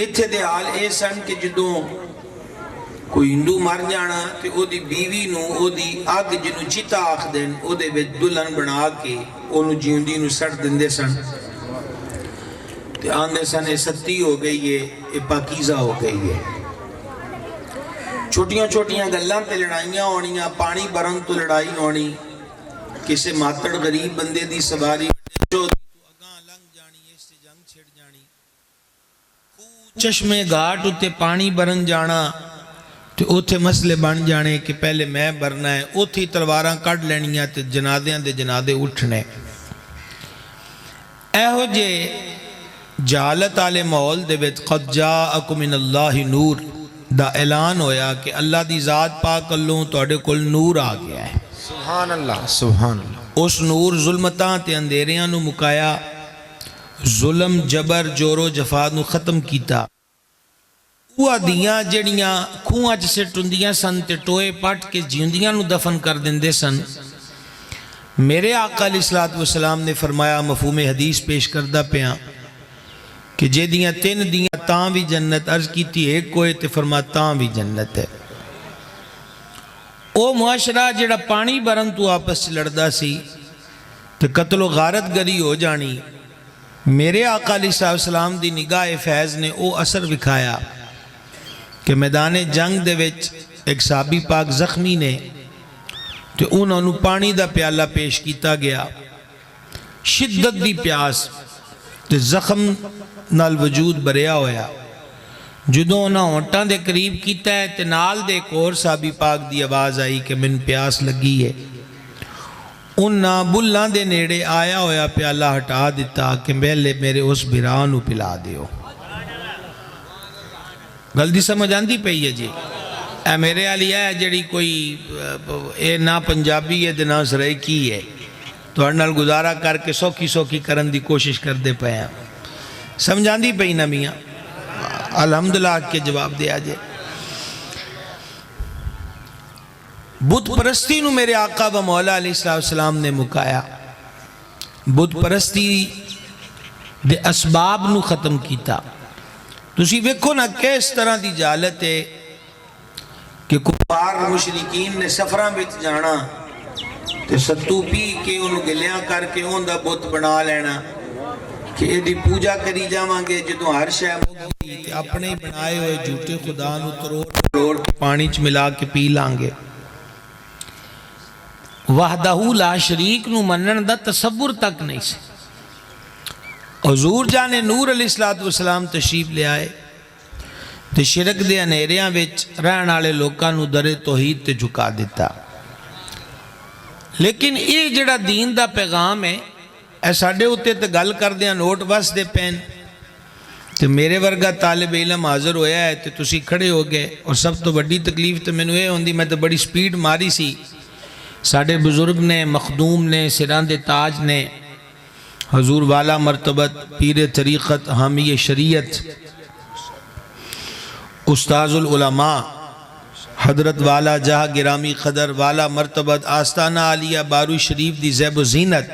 اتھے دے حال اے سن کہ جدوں کوئی ہندو مر جانا تے او دی بیوی نو او دی آگ جنو چیتا آخ دین او دے وچ دلہن بنا کے انہوں جیوندی نو سٹ دندے سن تے آندے سن اے ستی ہو گئی ہے اے پاکیزہ ہو گئی ہے چھوٹیاں چھوٹیاں گلان تے لڑائیاں ہونیاں پانی برن تو لڑائی ہونی کسے ماتڑ غریب بندے دی سواری جو اگاں لنگ جانی اس سے جنگ چھڑ جانی چشمے گھاٹ اتے پانی برن جانا تو اوتھے مسئلے بن جانے کہ پہلے میں برنا ہے اوتھی تلواراں کٹ لینیاں تے جنادیاں دے جنادے اٹھنے اے ہو جے جہالت آلے ماحول دے وچ قد جاءکم من اللہ نور دا اعلان ہویا کہ اللہ دی ذات پاک اللہ توڑے کل نور آ گیا ہے سبحان اللہ سبحان اللہ اس نور ظلمتاں تے اندھیریاں نو مکایا ظلم جبر جورو جفا نو ختم کیتا وہ دیاں جڑیاں کھوئاں جسے ٹندیاں سن تے ٹوئے پٹ کے جیوندیاں نو دفن کر دندے سن میرے آقا علیہ السلام نے فرمایا مفہوم حدیث پیش کردہ پیاں کہ جے دیاں تین دیاں تاں بھی جنت عرض کیتی ایک کوئے تے فرما تاں بھی جنت ہے او معاشرہ جڑا پانی برن تو آپس لڑدا سی تے قتل و غارت گری ہو جانی میرے آقا علیہ السلام دی نگاہ فیض نے او اثر بکھایا کہ میدان جنگ دے وچ ایک صحابی پاک زخمی نے تے انہوں پانی دا پیالہ پیش کیتا گیا شدت دی پیاس تے زخم نال وجود بریا ہویا جدوں انہاں ہونٹاں دے قریب کیتا ہے تے نال دے ایک اور صحابی پاک دی آواز آئی کہ من پیاس لگی ہے انہاں بلّاں دے نیڑے آیا ہویا پیالہ ہٹا دیتا کہ پہلے میرے اس بھرانو پلا دیو گلدی سمجھ آندی پئی ہے جی اے میرے علی ہے جڑی کوئی اے نہ پنجابی ہے نہ سرائکی ہے تو ہر نال گزارا کر کے سوکھی سوکھی کرن دی کوشش کر دے پئے ہیں سمجھ آندی پئی نہ میاں الحمدللہ کے جواب دیا جائے بت پرستی نو میرے آقا و مولا علیہ السلام نے مکایا بت پرستی دے اسباب نو ختم کیتا تسی ویکھو نا کس طرح دی جہالت ہے کہ کفار مشرکین نے سفراں وچ جانا تے ستو پی کے انہوں گلیاں کر کے ان دا بت بنا لینا کہ یہ دی پوجا کری جاواں گے جدوں ہر شے مگی تے اپنے بنائے ہوئے جھوٹے خدا نو تروڑ کے پانی چ ملا کے پی لانگے وحدہ لا شریک نو منن دا تصور تک نہیں سے حضور جانے نور علیہ السلام تشریف لے آئے تے شرک دے انہیریاں وچ رہن والے لوکاں نو در توحید تے جھکا دیتا لیکن یہ جڑا دین دا پیغام ہے اے ساڑھے ہوتے تے گل کر دیا نوٹ بس دے پین تے میرے ورگا طالب علم حاضر ہویا ہے تے تسی کھڑے ہو گئے اور سب تو بڑی تکلیف تے میں نے یہ ہوندی میں تے بڑی سپیڈ ماری سی ساڑھے بزرگ نے مخدوم نے سراند تاج نے حضور والا مرتبت پیر طریقت حامی شریعت استاذ العلماء حضرت والا جہاں گرامی قدر والا مرتبت آستانہ علیہ بارو شریف دی زیب و زینت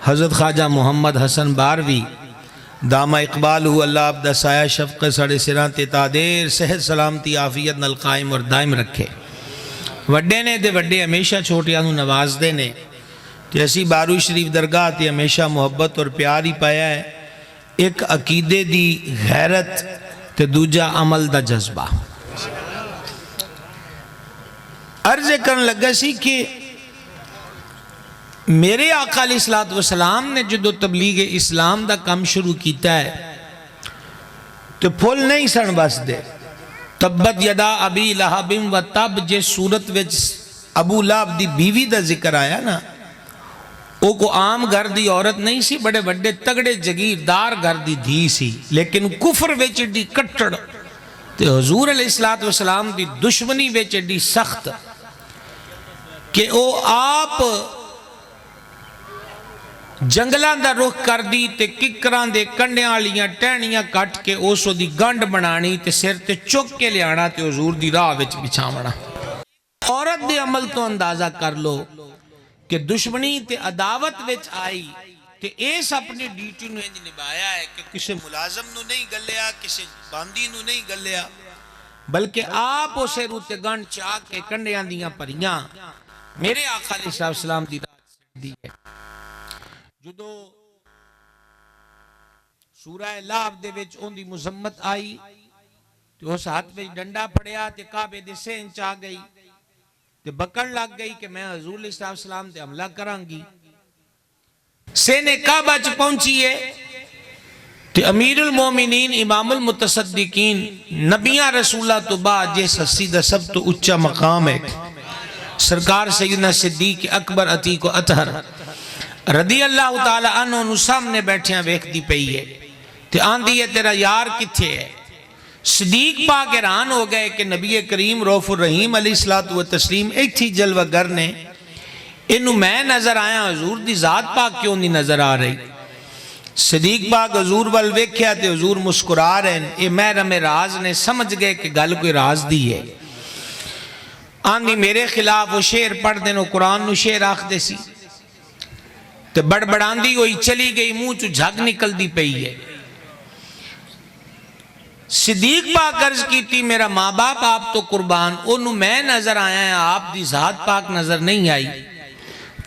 حضرت خواجہ محمد حسن باروی دامہ اقبال ہو اللہ عبدہ سایہ شفقت ساڑھے سران تیتادیر صحت سلامتی آفیت نل قائم اور دائم رکھے وڈے نے دے وڈے ہمیشہ چھوٹیاں نو نواز دے نے کہ ایسی بارو شریف درگاہ تی ہمیشہ محبت اور پیار ہی پایا ہے ایک عقیدے دی غیرت تے دوجہ عمل دا جذبہ عرض کرن لگا سی کہ میرے آقا علیہ السلام نے جدو تبلیغ اسلام دا کم شروع کیتا ہے تو پھول نہیں سن بس دے تبت یدا ابی لہب و تب جس صورت وچ ابو لہب دی بیوی دا ذکر آیا نا او کو عام گھر دی عورت نہیں سی بڑے بڑے تگڑے جگیردار گھر دی دھی سی لیکن کفر وچ دی کٹڑ تے حضور علیہ السلام دی دشمنی وچ دی سخت کہ او آپ جنگلان دا رخ کر دی تے ککران دے کنڈیاں لیاں ٹہنیاں کٹ کے اوسو دی گنڈ بنانی تے سر تے چک کے لے آنا تے حضور دی راہ وچ بچھاونا عورت دے عمل تو اندازہ کر لو کہ دشمنی تے عداوت وچ آئی تے اس اپنی ڈیوٹی نو انج نبھایا ہے کہ کسی ملازم نو نہیں گلیا، کسی باندی نو نہیں گلیا، بلکہ آپ اسے روتے گنڈ چاہ کے کنڈیاں دیاں پریاں میرے آقا علیہ السلام دی رات سے دی ہے۔ جدو سورہ لہب دے وچ اون دی مذمت آئی تو اس ہاتھ وچ ڈنڈا پھڑیا تے کعبے دے سین چاہ گئی تے بکن لگ گئی کہ میں حضور علیہ السلام تے حملہ کراں گی۔ سین کعبہ چ پہنچی ہے تے امیر المومنین امام المتصدقین نبیاں رسولہ تو بعد جس ہستی دا سب تو اچھا مقام ہے سرکار سیدنا صدیق اکبر عتیق و اطہر رضی اللہ تعالی عنہ انہوں سامنے بیٹھیاں ویکھ دی پئی ہے تے آندھی ہے تیرا یار کتھے ہے۔ صدیق پاک حیران ہو گئے کہ نبی کریم رؤوف الرحیم علیہ الصلوۃ والتسلیم ایک تھی جلوہ گر نے انہوں میں نظر آیا حضور دی ذات پاک کیوں نہیں نظر آ رہی۔ صدیق پاک حضور وال ویکھیا تے حضور مسکرا رہے ہیں، اے محرم راز نے سمجھ گئے کہ گل کوئی راز دی ہے۔ آندھی میرے خلاف وہ شعر پڑھ دینو قرآن نو شعر آخ دے سی تے بڑبڑاندی ہوئی چلی گئی منہ چو جھگ نکل دی پئی ہے۔ صدیق پاک عرض کی تھی میرا ماں باپ آپ تو قربان انہوں میں نظر آیا ہے آپ دی ذات پاک نظر نہیں آئی۔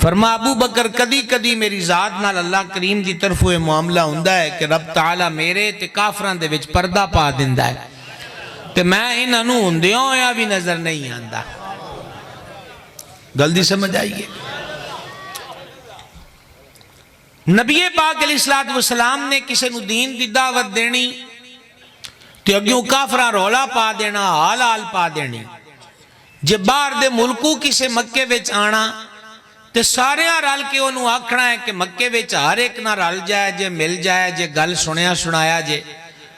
فرما ابو بکر کدی کدی میری ذات نال اللہ کریم دی طرف ہوئے معاملہ ہوندہ ہے کہ رب تعالیٰ میرے تے کافران دے وچ پردہ پا دیندہ ہے تے میں انہوں ہندیوں یا بھی نظر نہیں آندہ۔ گل دی سمجھ آئیے۔ نبی پاک علیہ السلام نے کسی نو دین دی دعوت دینی تے اگیوں کافران رولا پا دینا حال حال پا دینی۔ جب باہر دے ملکو کسے مکے وچ آنا تے سارے رل کے انہوں آکھنا ہے کہ مکے وچ ہر ایک نہ رل جائے جے مل جائے جے گل سنیا سنایا جے،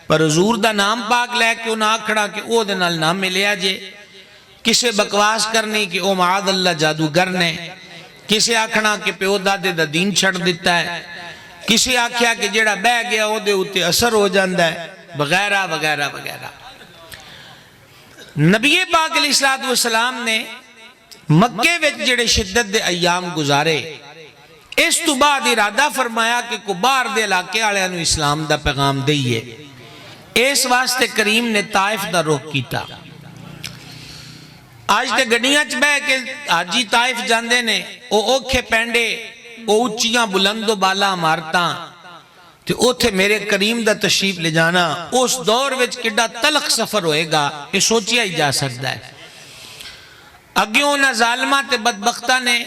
پر حضور دا نام پاک لے کے انہوں آکھنا کہ او دے نال نہ ملیا جے۔ کسے بکواس کرنی کہ او معاذ اللہ جادوگر نے، کسے آکھنا کہ پیو دادے دا دین چھڑ دیتا ہے، کسے آکھیا کہ جیڑا بہ گیا او دے اتے اثر ہو جاندہ ہے، وغیرہ وغیرہ وغیرہ۔ نبی پاک علیہ السلام نے مکے وچ جڑے شدت دے ایام گزارے اس تو بعد ارادہ فرمایا کہ کو باہر دے علاقے آلے انہوں اسلام دا پیغام دئیے۔ اس واسطے کریم نے طائف دا رخ کیتا۔ آج تے گڑیاں چ بہ کے حاجی طائف جاندے نے او اوکھے پینڈے او اچیاں بلند و بالا عمارتاں تے اوتھے میرے کریم دا تشریف لے جانا اس دور وچ کڈا تلخ سفر ہوئے گا یہ سوچیا ہی جا سکتا ہے۔ اگیوں نہ ظالمہ تے بدبختہ نے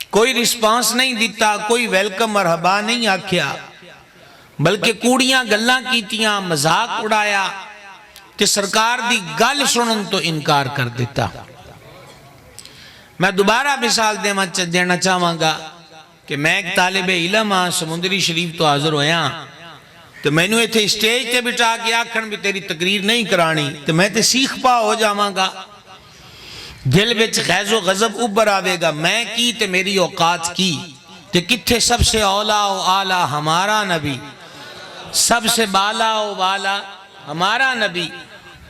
کوئی رسپانس نہیں دیتا، کوئی ویلکم مرحبا نہیں آکھیا، بلکہ کوڑیاں گلاں کیتیاں مذاق اڑایا تے سرکار دی گل سنن تو انکار کر دیتا۔ میں دوبارہ مثال دینا چاہواں گا کہ میں ایک طالب علم ہاں سمندری شریف تو حاضر ہویا تو میں نے ایتھے اسٹیج تے بٹھا کے آکھن بھی تیری تقریر نہیں کرانی تو میں تے سیکھ پا ہو جاواں گا، دل وچ غیظ و غضب ابھر آوے گا میں کی تے میری اوقات کی تے کتھے سب سے اولا و آلہ ہمارا نبی، سب سے بالا و والا ہمارا نبی۔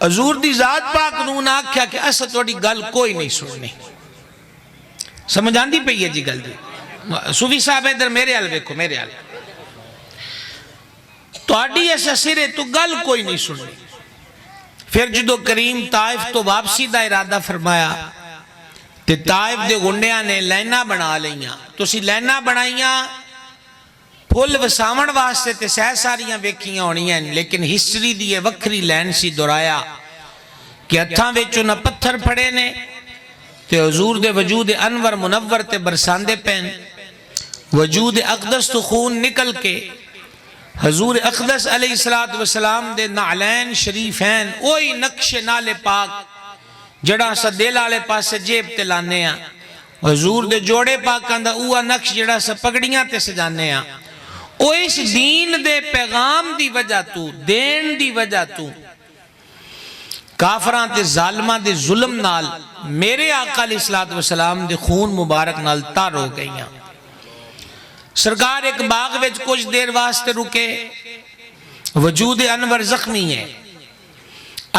حضور دی ذات پاک نون آکھیا کہ ایسا توڑی گل کوئی نہیں سننی۔ سمجھ آندی پئی ہے جی گل دی؟ صوفی صاحب ادھر میرے حال ویکھو میرے حال توڑی ایسا سرے تو گل کوئی نہیں سننی۔ پھر جدو کریم طائف تو واپسی دا ارادہ فرمایا تے طائف دے گنڈیاں نے لینہ بنا لیاں تو سی لینہ بنائیاں پھول وساون واسطے تے سہ ساریاں ویکھیاں ہونیاں لیکن ہسٹری دیئے وکھری لین سی درایا کہ ہتھاں وچوں نہ پتھر پھڑے نے تے حضور دے وجود انور منور تے برساندے پین، وجود اقدس تو خون نکل کے حضور اقدس علیہ السلام دے نعلین شریفین اوہی نقش نال پاک جڑا سا دل آلے پاس جیب تے لانے ہاں، حضور دے جوڑے پاکاں دا اوہ نقش جڑا سا پگڑیاں تے سجانے ہاں، او اس دین دے پیغام دی وجہ تو دین دی وجہ تو کافران تے ظالمہ دے ظلم نال میرے آقا علیہ السلام دے خون مبارک نال تار ہو گئیاں۔ سرکار ایک باغ وچ کچھ دیر واسطے رکے، وجود انور زخمی ہے،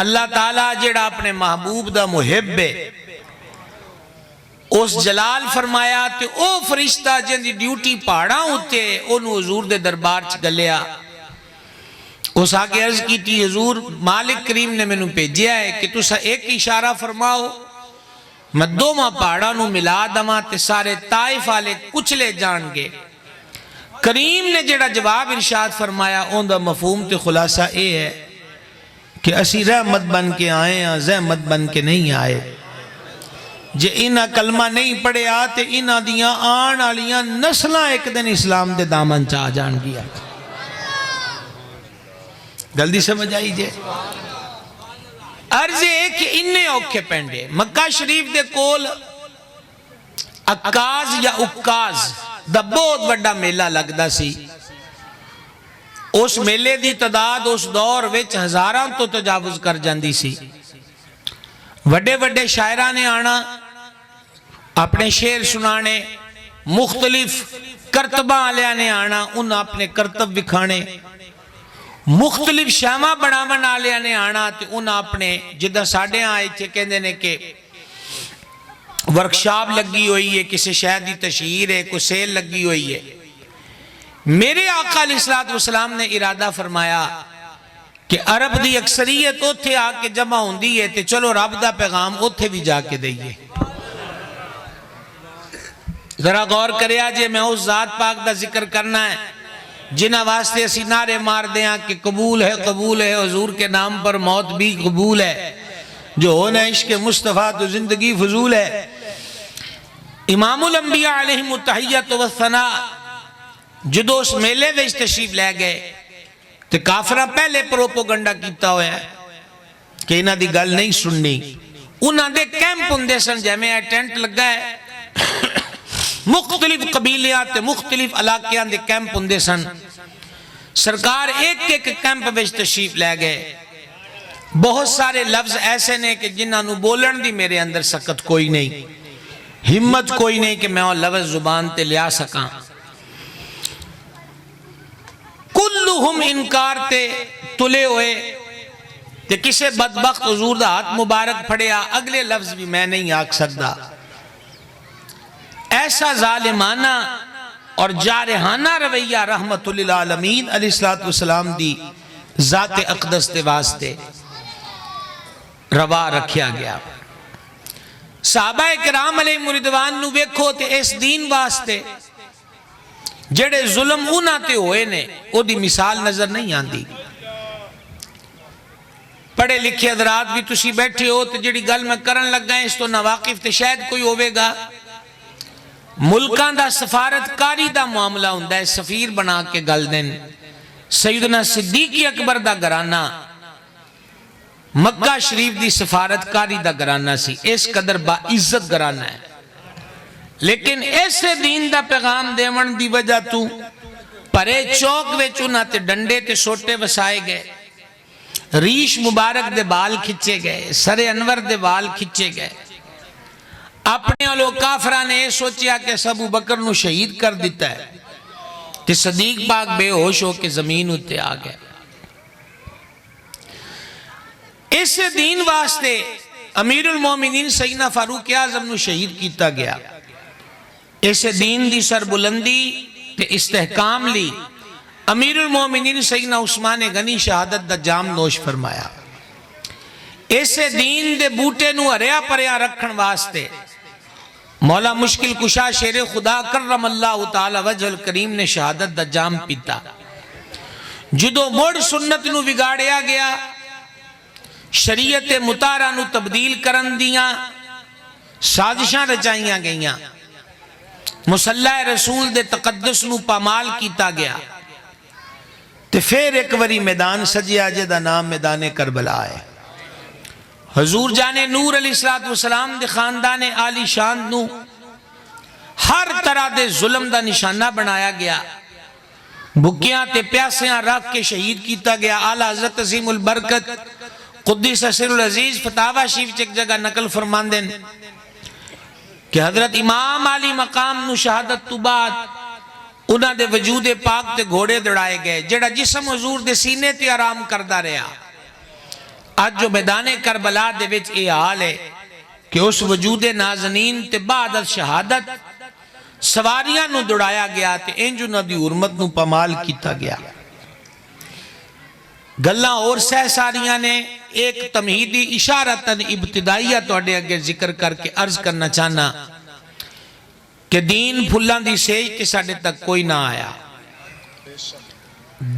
اللہ تعالیٰ جڑا اپنے محبوب دا محب ہے اس جلال فرمایا تے او فرشتہ جن دی ڈیوٹی پہاڑاں ہوتے انہوں حضور دے دربار چ گلیا. اس آگے عرض کی تھی حضور مالک کریم نے میں نے بھیجیا ہے کہ تسا ایک اشارہ فرماؤ میں دوواں پہاڑاں نو ملا دواں تے سارے طائف والے کچلے جان گے. کریم نے جڑا جواب ارشاد فرمایا اون دا مفہوم تے خلاصہ اے ہے کہ اسی رحمت بن کے آئے ہیں زحمت بن کے نہیں آئے. جے انہاں کلمہ نہیں پڑھے آتے انہاں دیاں آن آلیاں نسلاں ایک دن اسلام دے دامن چاہ جان گیا. جلدی سمجھ آئی جے. عرض ہے کہ انہیں اوکھے پینڈے مکہ شریف دے کول اکاز یا اکاز دا بہت بڑا میلہ لگدا سی. اس میلے دی تعداد اس دور وچ ہزاراں تو تجاوز کر جاندی سی. وڈے وڈے شاعران نے آنا اپنے شعر سنانے مختلف کرتبہ آلیاں نے آنا انہاں اپنے کرتب وکھانے مختلف شامہ بناون آلیاں نے آنا تے انہاں اپنے جدہ ساڑھے آئے تھے کہندے نے کہ ورکشاپ لگی ہوئی ہے کسی شہر دی تشہیر ہے کوئی سیل لگی ہوئی ہے. میرے آقا علیہ السلام نے ارادہ فرمایا کہ عرب دی اکثریت اوتھے آ کے جمع ہوندی ہے تے چلو رب دا پیغام اوتھے بھی جا کے دئیے. ذرا غور کریا جے میں اس ذات پاک دا ذکر کرنا ہے جنہ واسطے اسی نعرے مار دیاں کہ قبول ہے حضور کے نام پر موت بھی قبول ہے جو ہونا عشق مصطفیٰ تو زندگی فضول ہے. امام الانبیاء علیہم التحیت والثناء جدو اس میلے وچ تشریف لے گئے تے کافرہ پہلے پروپوگنڈا کیتا ہویا ہے کہ انہاں دی گل نہیں سننی. انہاں دے کیمپ ہوندے سن جیویں ٹینٹ لگا ہے مختلف قبیلیات تے مختلف علاقیاں دے کیمپ ہوندے سن. سرکار ایک ایک کیمپ وچ تشریف لے گئے. بہت سارے لفظ ایسے نے کہ جنہاں نو بولن دی میرے اندر سکت کوئی نہیں ہمت کوئی نہیں کہ میں وہ لفظ زبان تے لیا سکاں. کلہم انکار تے تلے ہوئے تے کسے بدبخت حضور دا ہاتھ مبارک پھڑیا اگلے لفظ بھی میں نہیں آکھ سکتا. ایسا ظالمانہ اور جارحانہ رویہ رحمت للعالمین علیہ السلام دی ذات اقدس دے واسطے روا رکھیا گیا. صحابہ کرام علیہ مردوان نو بیکھو تے اس دین واسطے جڑے ظلم اونا تے ہوئے نے او دی مثال نظر نہیں آندی. پڑھے لکھے حضرات بھی تسی بیٹھے ہو تے جڑی گل میں کرن لگ گئے اس تو نواقف تے شاید کوئی ہوئے گا. ملکان دا سفارت کاری دا معاملہ ہوندہ ہے سفیر بنا کے گل دن. سیدنا صدیق اکبر دا گرانہ مکہ شریف دی سفارت کاری دا گرانہ سی اس قدر با عزت گرانہ ہے. لیکن ایسے دین دا پیغام دیون دی وجہ تو پرے چوک وچ انہاں تے ڈنڈے تے سوٹے وسائے گئے ریش مبارک دے بال کھچے گئے سر انور دے بال کھچے گئے. اپنے والوں کافران نے یہ سوچیا کہ ابو بکر نو شہید کر دیتا ہے کہ صدیق پاک بے ہوش ہو کے زمین اتے آ گئے. اس دین واسطے امیر المومنین سیدنا فاروق اعظم نو شہید کیتا گیا. اس دین دی سربلندی تے استحکام لی امیر المومنین سیدنا عثمان غنی شہادت دا جام نوش فرمایا. اس دین دے بوٹے نو ہریا پریا رکھن واسطے مولا مشکل کشا شیر خدا کرم اللہ تعالی وجہ الکریم نے شہادت دا جام پیتا. جدو موڑ سنت نو بگاڑیا گیا شریعت مطارہ نو تبدیل کرن دیاں سازشاں رچائیاں گئیاں مسلح رسول دے تقدس نو پامال کیتا گیا تے پھر ایک وری میدان سجیا جے دا نام میدان کربلا ہے. حضور جانے نور علیہ السلام دے خاندان عالی شان نو ہر طرح دے ظلم دا نشانہ بنایا گیا. بھکیاں تے پیاسیاں رکھ کے شہید کیتا گیا. اعلیٰ حضرت عظیم البرکت قدس سر العزیز فتاوہ شریف ایک جگہ نقل فرمان دیں کہ حضرت امام علی مقام نو شہادت تو بعد انہاں دے وجود پاک تے گھوڑے دڑائے گئے جڑا جسم حضور دے سینے تے آرام کردہ رہا. آج جو میدان کربلا دے وچ اے حال ہے کہ اس وجود نازنین تے بعد از شہادت سواریاں نو دوڑایا گیا تے انج انہاں دی حرمت نو پامال کیتا گیا. گلاں اور سہ ساریاں نے ایک تمہیدی اشارتاً ابتدائیہ توڑے اگر ذکر کر کے عرض کرنا چاہنا کہ دین پھلاں دی سیج تے ساڑے تک کوئی نہ آیا.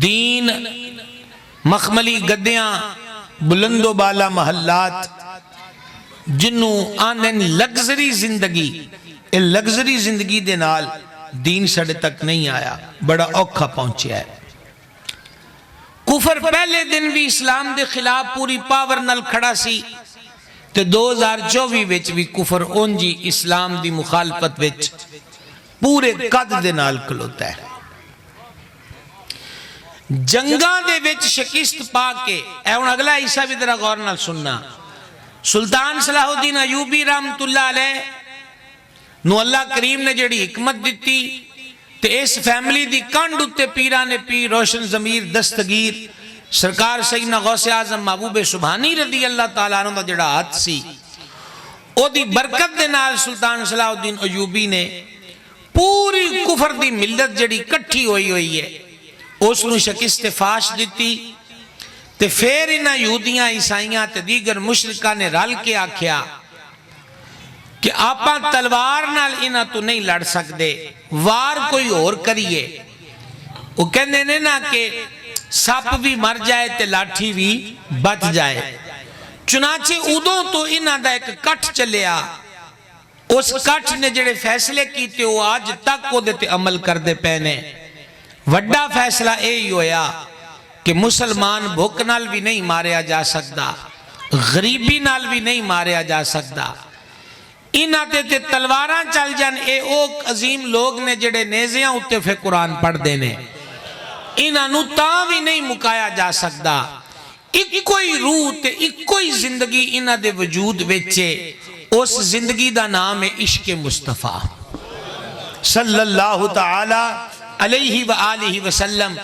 دین مخملی گدیاں بلند و بالا محلات جنوں آندن لگزری زندگی اے لگزری زندگی دے نال دین ساڑے تک نہیں آیا, بڑا اوکھا پہنچے ہے. کفر پہلے دن بھی اسلام دے خلاف پوری پاور نال کھڑا سی تے 2024 وچ بھی کفر اونجی اسلام دی مخالفت وچ پورے قد دے نال کھلوتا ہے. جنگاں دے وچ شکست پا کے اے ہن اگلا حصہ بھی ذرا غور نال سننا. سلطان صلاح الدین ایوبی رحمت اللہ علیہ نو اللہ کریم نے جڑی حکمت دیتی تے اس فیملی دی کنڈ اتے پیران پیر روشن ضمیر دستگیر سرکار سیدنا غوث اعظم محبوب سبحانی رضی اللہ تعالیٰ عنہ دا جڑا ہاتھ سی او دی برکت دے نال سلطان صلاح الدین ایوبی نے پوری کفر دی ملت جڑی کٹھی ہوئی ہے اس نو شکست فاش دیتی تے پھر انہاں یہودیاں عیسائیاں تے دیگر مشرکاں نے رل کے آکھیا کہ آپاں تلوار نال انہاں تو نہیں لڑ سکدے, وار کوئی اور کریے. وہ کہنے نے نا کہ سپ بھی مر جائے تے لاٹھی بھی بچ جائے. چنانچہ ادوں تو انہاں دا ایک کٹ چلیا, اس کٹ نے جڑے فیصلے کیتے وہ آج تک وہ دیتے عمل کر دے پہنے. وڈا فیصلہ اے ہی ہویا کہ مسلمان بھوک نال بھی نہیں ماریا جا سکتا, غریبی نال بھی نہیں ماریا جا سکتا. انہاں تے تلواراں چل جان اے اوک عظیم لوگ نے جڑے نیزیاں اتے پھر قرآن پڑھ دینے, انہاں نو تاں بھی نہیں مکایا جا سکتا. ایک کوئی روح تے ایک کوئی زندگی انہاں دے وجود وچے, اس زندگی دا نام ہے عشق مصطفیٰ صلی اللہ تعالی علیہ وآلہ وسلم.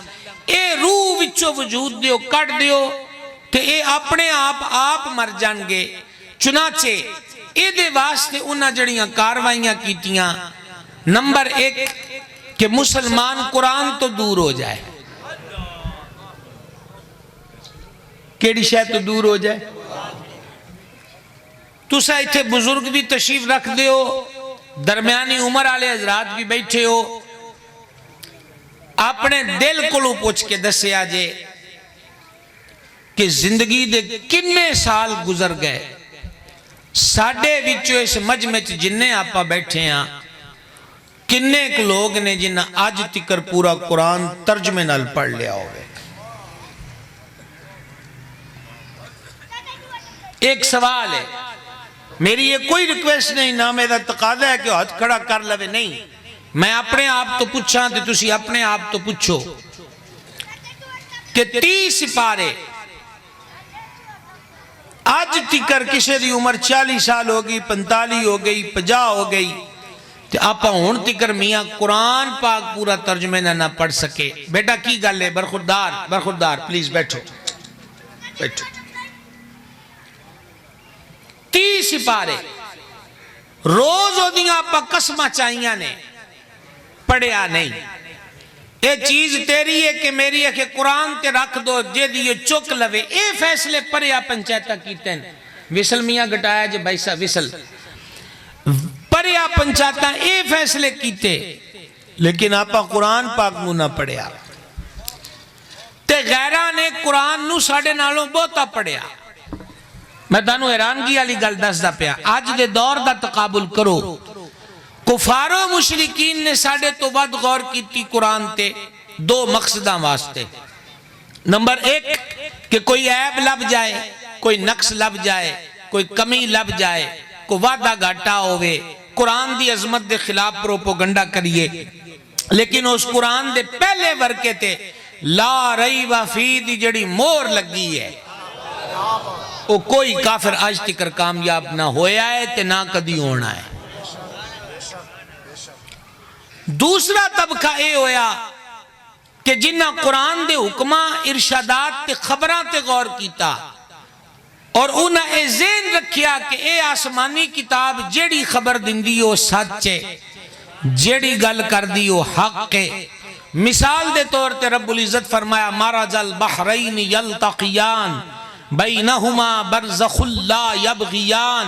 اے روح وچو وجود دیو کٹ دیو تے اے اپنے آپ مر جان گے. چنانچہ اے دے واسطے انہاں جڑیاں کاروائیاں کیتیاں. نمبر 1 کہ مسلمان قرآن تو دور ہو جائے. کیڑی شے تو دور ہو جائے؟ تسا ایتھے بزرگ بھی تشریف رکھ دیو, درمیانی عمر والے حضرات بھی بیٹھے ہو, اپنے دل کو پوچھ کے دسیا جے کہ زندگی دے کنے سال گزر گئے. ساڑھے وچو اس مجمع جننے آپا بیٹھے ہیں کنے ایک لوگ نے جنہ آج تکر پورا قرآن ترجمے نال پڑھ لیا ہوئے. ایک سوال ہے, میری یہ کوئی ریکویسٹ نہیں, نہ میرا تقاضا ہے کہ ہاتھ کھڑا کر لوے, نہیں, میں اپنے آپ تو پوچھاں تے تسی اپنے آپ تو پوچھو کہ 30 سپارے آج تکر کسے دی عمر 40 سال ہو گئی, 45 ہو گئی, 50 ہو گئی, تے آپا ہون تکر میاں قرآن پاک پورا ترجمے نہ پڑھ سکے. بیٹا کی گل ہے؟ برخوردار پلیز بیٹھو. 30 سپارے روز ہو دیاں آپا قسمہ چاہیاں نے, پڑھیا نہیں. اے چیز تیری ہے کہ میری ہے کہ قرآن تے رکھ دو, جے دیئے چک لوے. اے فیصلے پڑھیا پنچایتہ کیتے ہیں, وصل میاں گٹایا جے بھائی صاحب وصل, پڑھیا پنچایتہ اے فیصلے کیتے, لیکن آپا قرآن پاک نو نہ پڑھیا. تے غیران نے قرآن نو ساڑھے نالوں بہتا پڑھیا. میں دانو حیرانگی علی گل دس دا پیا, آج دے دور دا تقابل کرو. کفار و مشرکین نے ساڑھے تو ود غور کیتی قرآن تے 2 مقصداں واسطے. نمبر 1 کہ کوئی عیب لب جائے, کوئی نقص لب جائے, کوئی کمی لب جائے, کوئی وعدہ گھاٹا ہوئے, قرآن دی عظمت دے خلاف پروپوگنڈا کریے. لیکن اس قرآن دے پہلے ورکے تے لا ریب فیہ دی جڑی مور لگی ہے, وہ کوئی کافر آج تکر کامیاب نہ ہویا ہے تے نہ کدی ہونا ہے. دوسرا طبقہ اے ہویا کہ جنہ قرآن دے حکمہ ارشادات تے خبران تے غور کیتا, اور انہاں اے ذہن رکھیا کہ اے آسمانی کتاب جیڑی خبر دندی ہو سچ ہے، جیڑی گل کر دی ہو حق ہے۔ مثال دے طور تے رب العزت فرمایا مرج البحرین یلتقیان بینہما برزخ لا یبغیان،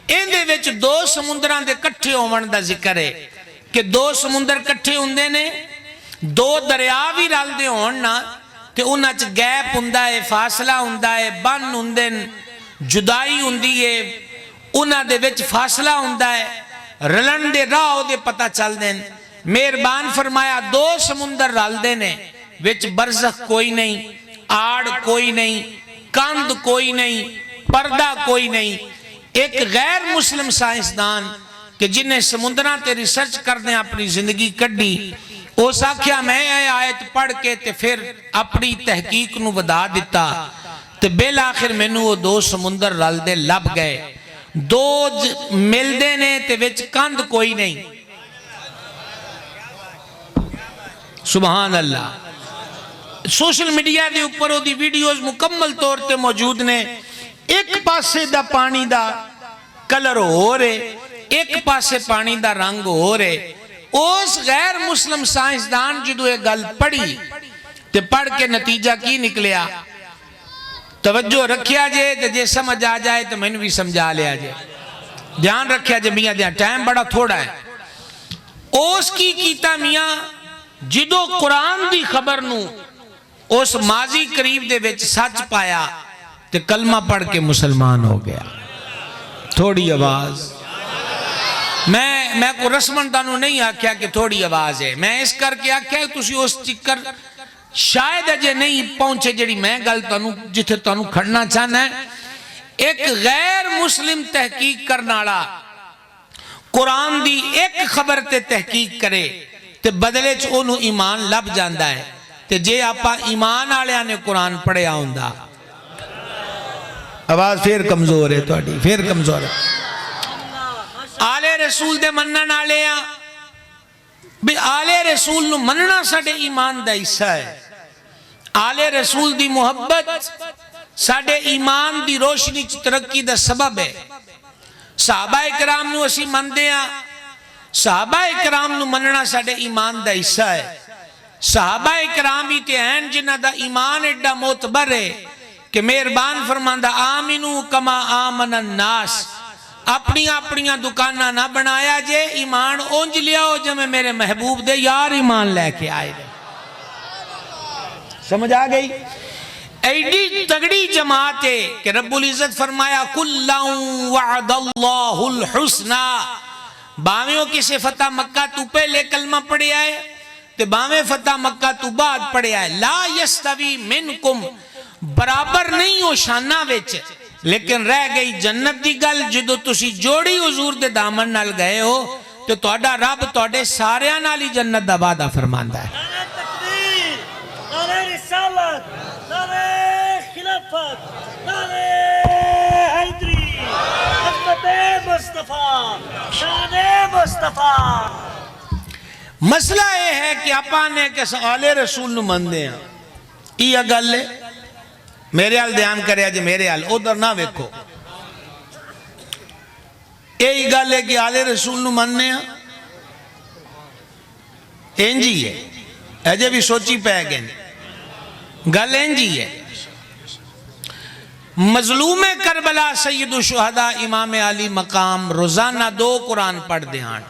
ان دے وچ دو سمندران دے کٹھے ہون دا ذکر ہے کہ دو سمندر کٹھے ہوندے نے، دو دریا بھی رل دے ہون نا تے انہاں چ گیپ ہوندا ہے، فاصلہ ہوندا ہے، بن ہوندے نے، جدائی ہوندی ہے، انہاں دے وچ فاصلہ ہوندا ہے، رلن دے راہ دے پتہ چل دین۔ مہربان فرمایا دو سمندر رل دے نے، وچ برزخ کوئی نہیں، آڑ کوئی نہیں، کاند کوئی نہیں، پردہ کوئی نہیں۔ ایک غیر مسلم سائنسدان کہ جنہیں سمندران تے ریسرچ کرنے اپنی زندگی کڈی، اس آکھیا میں اے آیت پڑھ کے تے پھر اپنی تحقیق نو ودا دیتا تے بالآخر میں نو وہ دو سمندر رل دے لب گئے، دو مل دے نے تے وچ کاند کوئی نہیں۔ سبحان اللہ۔ سوشل میڈیا دے اوپر وہ دی ویڈیوز مکمل طور تے موجود نے، ایک پاسے دا پانی دا کلر ہو رہے، ایک پاسے پانی دا رنگ ہو رہے۔ اس غیر مسلم سائنسدان جدو ایک گل پڑھی تے پڑھ کے نتیجہ کی نکلیا، توجہ رکھیا جے جے سمجھ آ جائے تو میں نے بھی سمجھا لیا جے، دھیان رکھیا جے میاں دھیان، ٹائم بڑا تھوڑا ہے۔ اس کی کیتا میاں جدو قرآن دی خبر نو اس ماضی قریب دے وچ سچ پایا تے کلمہ پڑھ کے مسلمان ہو گیا۔ تھوڑی آواز، میں کو رسمن تانو نہیں آکھیا کہ تھوڑی آواز ہے، میں اس کر کے آکھیا کہ تسی اس چکر شاید اجے نہیں پہنچے جڑی میں گل تانو جتھے تانو کھڑنا چاہنا ہے۔ ایک غیر مسلم تحقیق کرناڑا قرآن دی ایک خبر تے تحقیق کرے تے بدلے چ انہوں ایمان لب جاندہ ہے، تے جے آپا ایمان آلیاں نے قرآن پڑھیا ہوندہ۔ آواز پھر کمزور ہے توڑی، پھر کمزور ہے۔ آلے رسول دے منن آلیاں بھی آلے رسول نو مننا ساڑے ایمان دا حصہ ہے، آلے رسول دی محبت ساڑے ایمان دی روشنی چ ترقی دا سبب ہے۔ صحابہ اکرام نو اسی من دیا، صحابہ اکرام نو مننا ساڑے ایمان دا حصہ ہے۔ صحابہ اکرام ہی تے ہیں جنہ دا ایمان ایڈا معتبر ہے کہ مہربان فرماندہ آمینو کما آمن الناس، اپنی دکانہ نہ بنایا جے، ایمان اونج لیا ہو جب میں میرے محبوب دے یار ایمان لے کے آئے دے۔ سمجھ آ گئی؟ ایڈی تگڑی جماعت ہے کہ رب العزت فرمایا کُلًّا وعد اللہ الحسنہ، باویوں کی سے فتح مکہ تو پہلے کلمہ پڑھے آئے تے باویں فتح مکہ تو بعد پڑھے آئے۔ لا یستوی منکم، برابر نہیں ہو شانہ ویچ، لیکن رہ گئی جنت دی گل جدو تسی جوڑی حضور دے دامن نال گئے ہو تو توڑا رب توڑے ساریاں نالی جنت دا وعدہ فرماندہ ہے۔ نعرہ تکبیر، نعرہ رسالت، نعرہ خلافت، نعرہ حیدری، عظمت مصطفیٰ، شان مصطفیٰ۔ مسئلہ یہ ہے کہ اپا نے کہ آلے رسول نو مندے ہیں، یہ گل ہے میرے حال دھیان کرے آجے، میرے حال ادھر نہ ویکھو، یہی گل ہے کہ آلے رسول نو مننے ہیں انجی ہے، ایجے بھی سوچی پہ گئے گل انجی ہے۔ مظلوم کربلا سید الشہداء امام علی مقام روزانہ 2 قرآن پڑھ دیان۔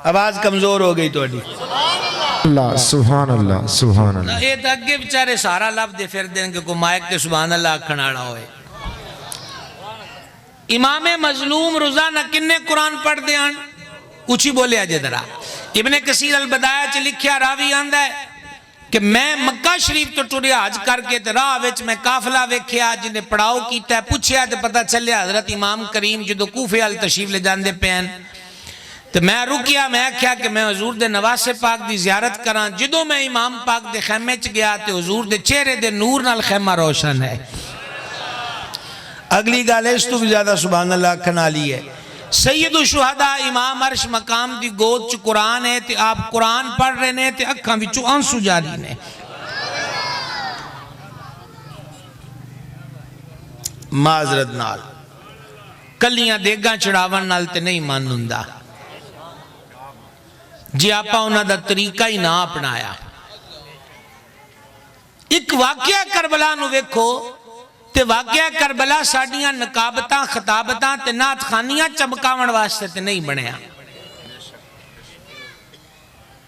آواز کمزور ہو گئی تو اڈی اللہ سبحان اللہ سبحان اللہ۔ یہ تا اگے بچارے سارا لفظ دے پھر دیں کہ کو مائک کے سبحان اللہ کھناڑا ہوئے۔ امام مظلوم روزانہ کنے قرآن پڑھ دیان؟ کچھ ہی بولے آجے درہ۔ ابن کثیر البدایہ چ لکھیا راوی آندہ ہے کہ میں مکہ شریف تو ٹوریا حج کر کے راہ وچ میں قافلہ ویکھیا جنہیں پڑھاؤ کیتا ہے، پوچھیا تے پتہ چلیا حضرت امام کریم جدو کوفے ال تشریف لے جاندے پین تو میں رکیا، میں کیا کہ میں حضور دے نواز پاک دی زیارت کران، جدو میں امام پاک دے خیمے چ گیا تے حضور دے چہرے دے نور نال خیمہ روشن ہے۔ اگلی گالے اس تو بھی زیادہ سبحان اللہ کھنا لی ہے۔ سید الشہداء امام عرش مقام دی گود چ قرآن ہے تے آپ قرآن پڑھ رہے نے تے اکھاں وچوں آنسو جاری نے۔ معذرت نال کلیاں دیگاں چڑھاون نال تے نہیں من ہوندا جی آپا انہاں دا طریقہ ہی نہ اپنایا ایک واقعہ کربلا نو ویکھو تے واقعہ کربلا ساڈیاں نقابتاں خطابتاں تے نعت خانیاں چمکاون واسطے تے نہیں بنیا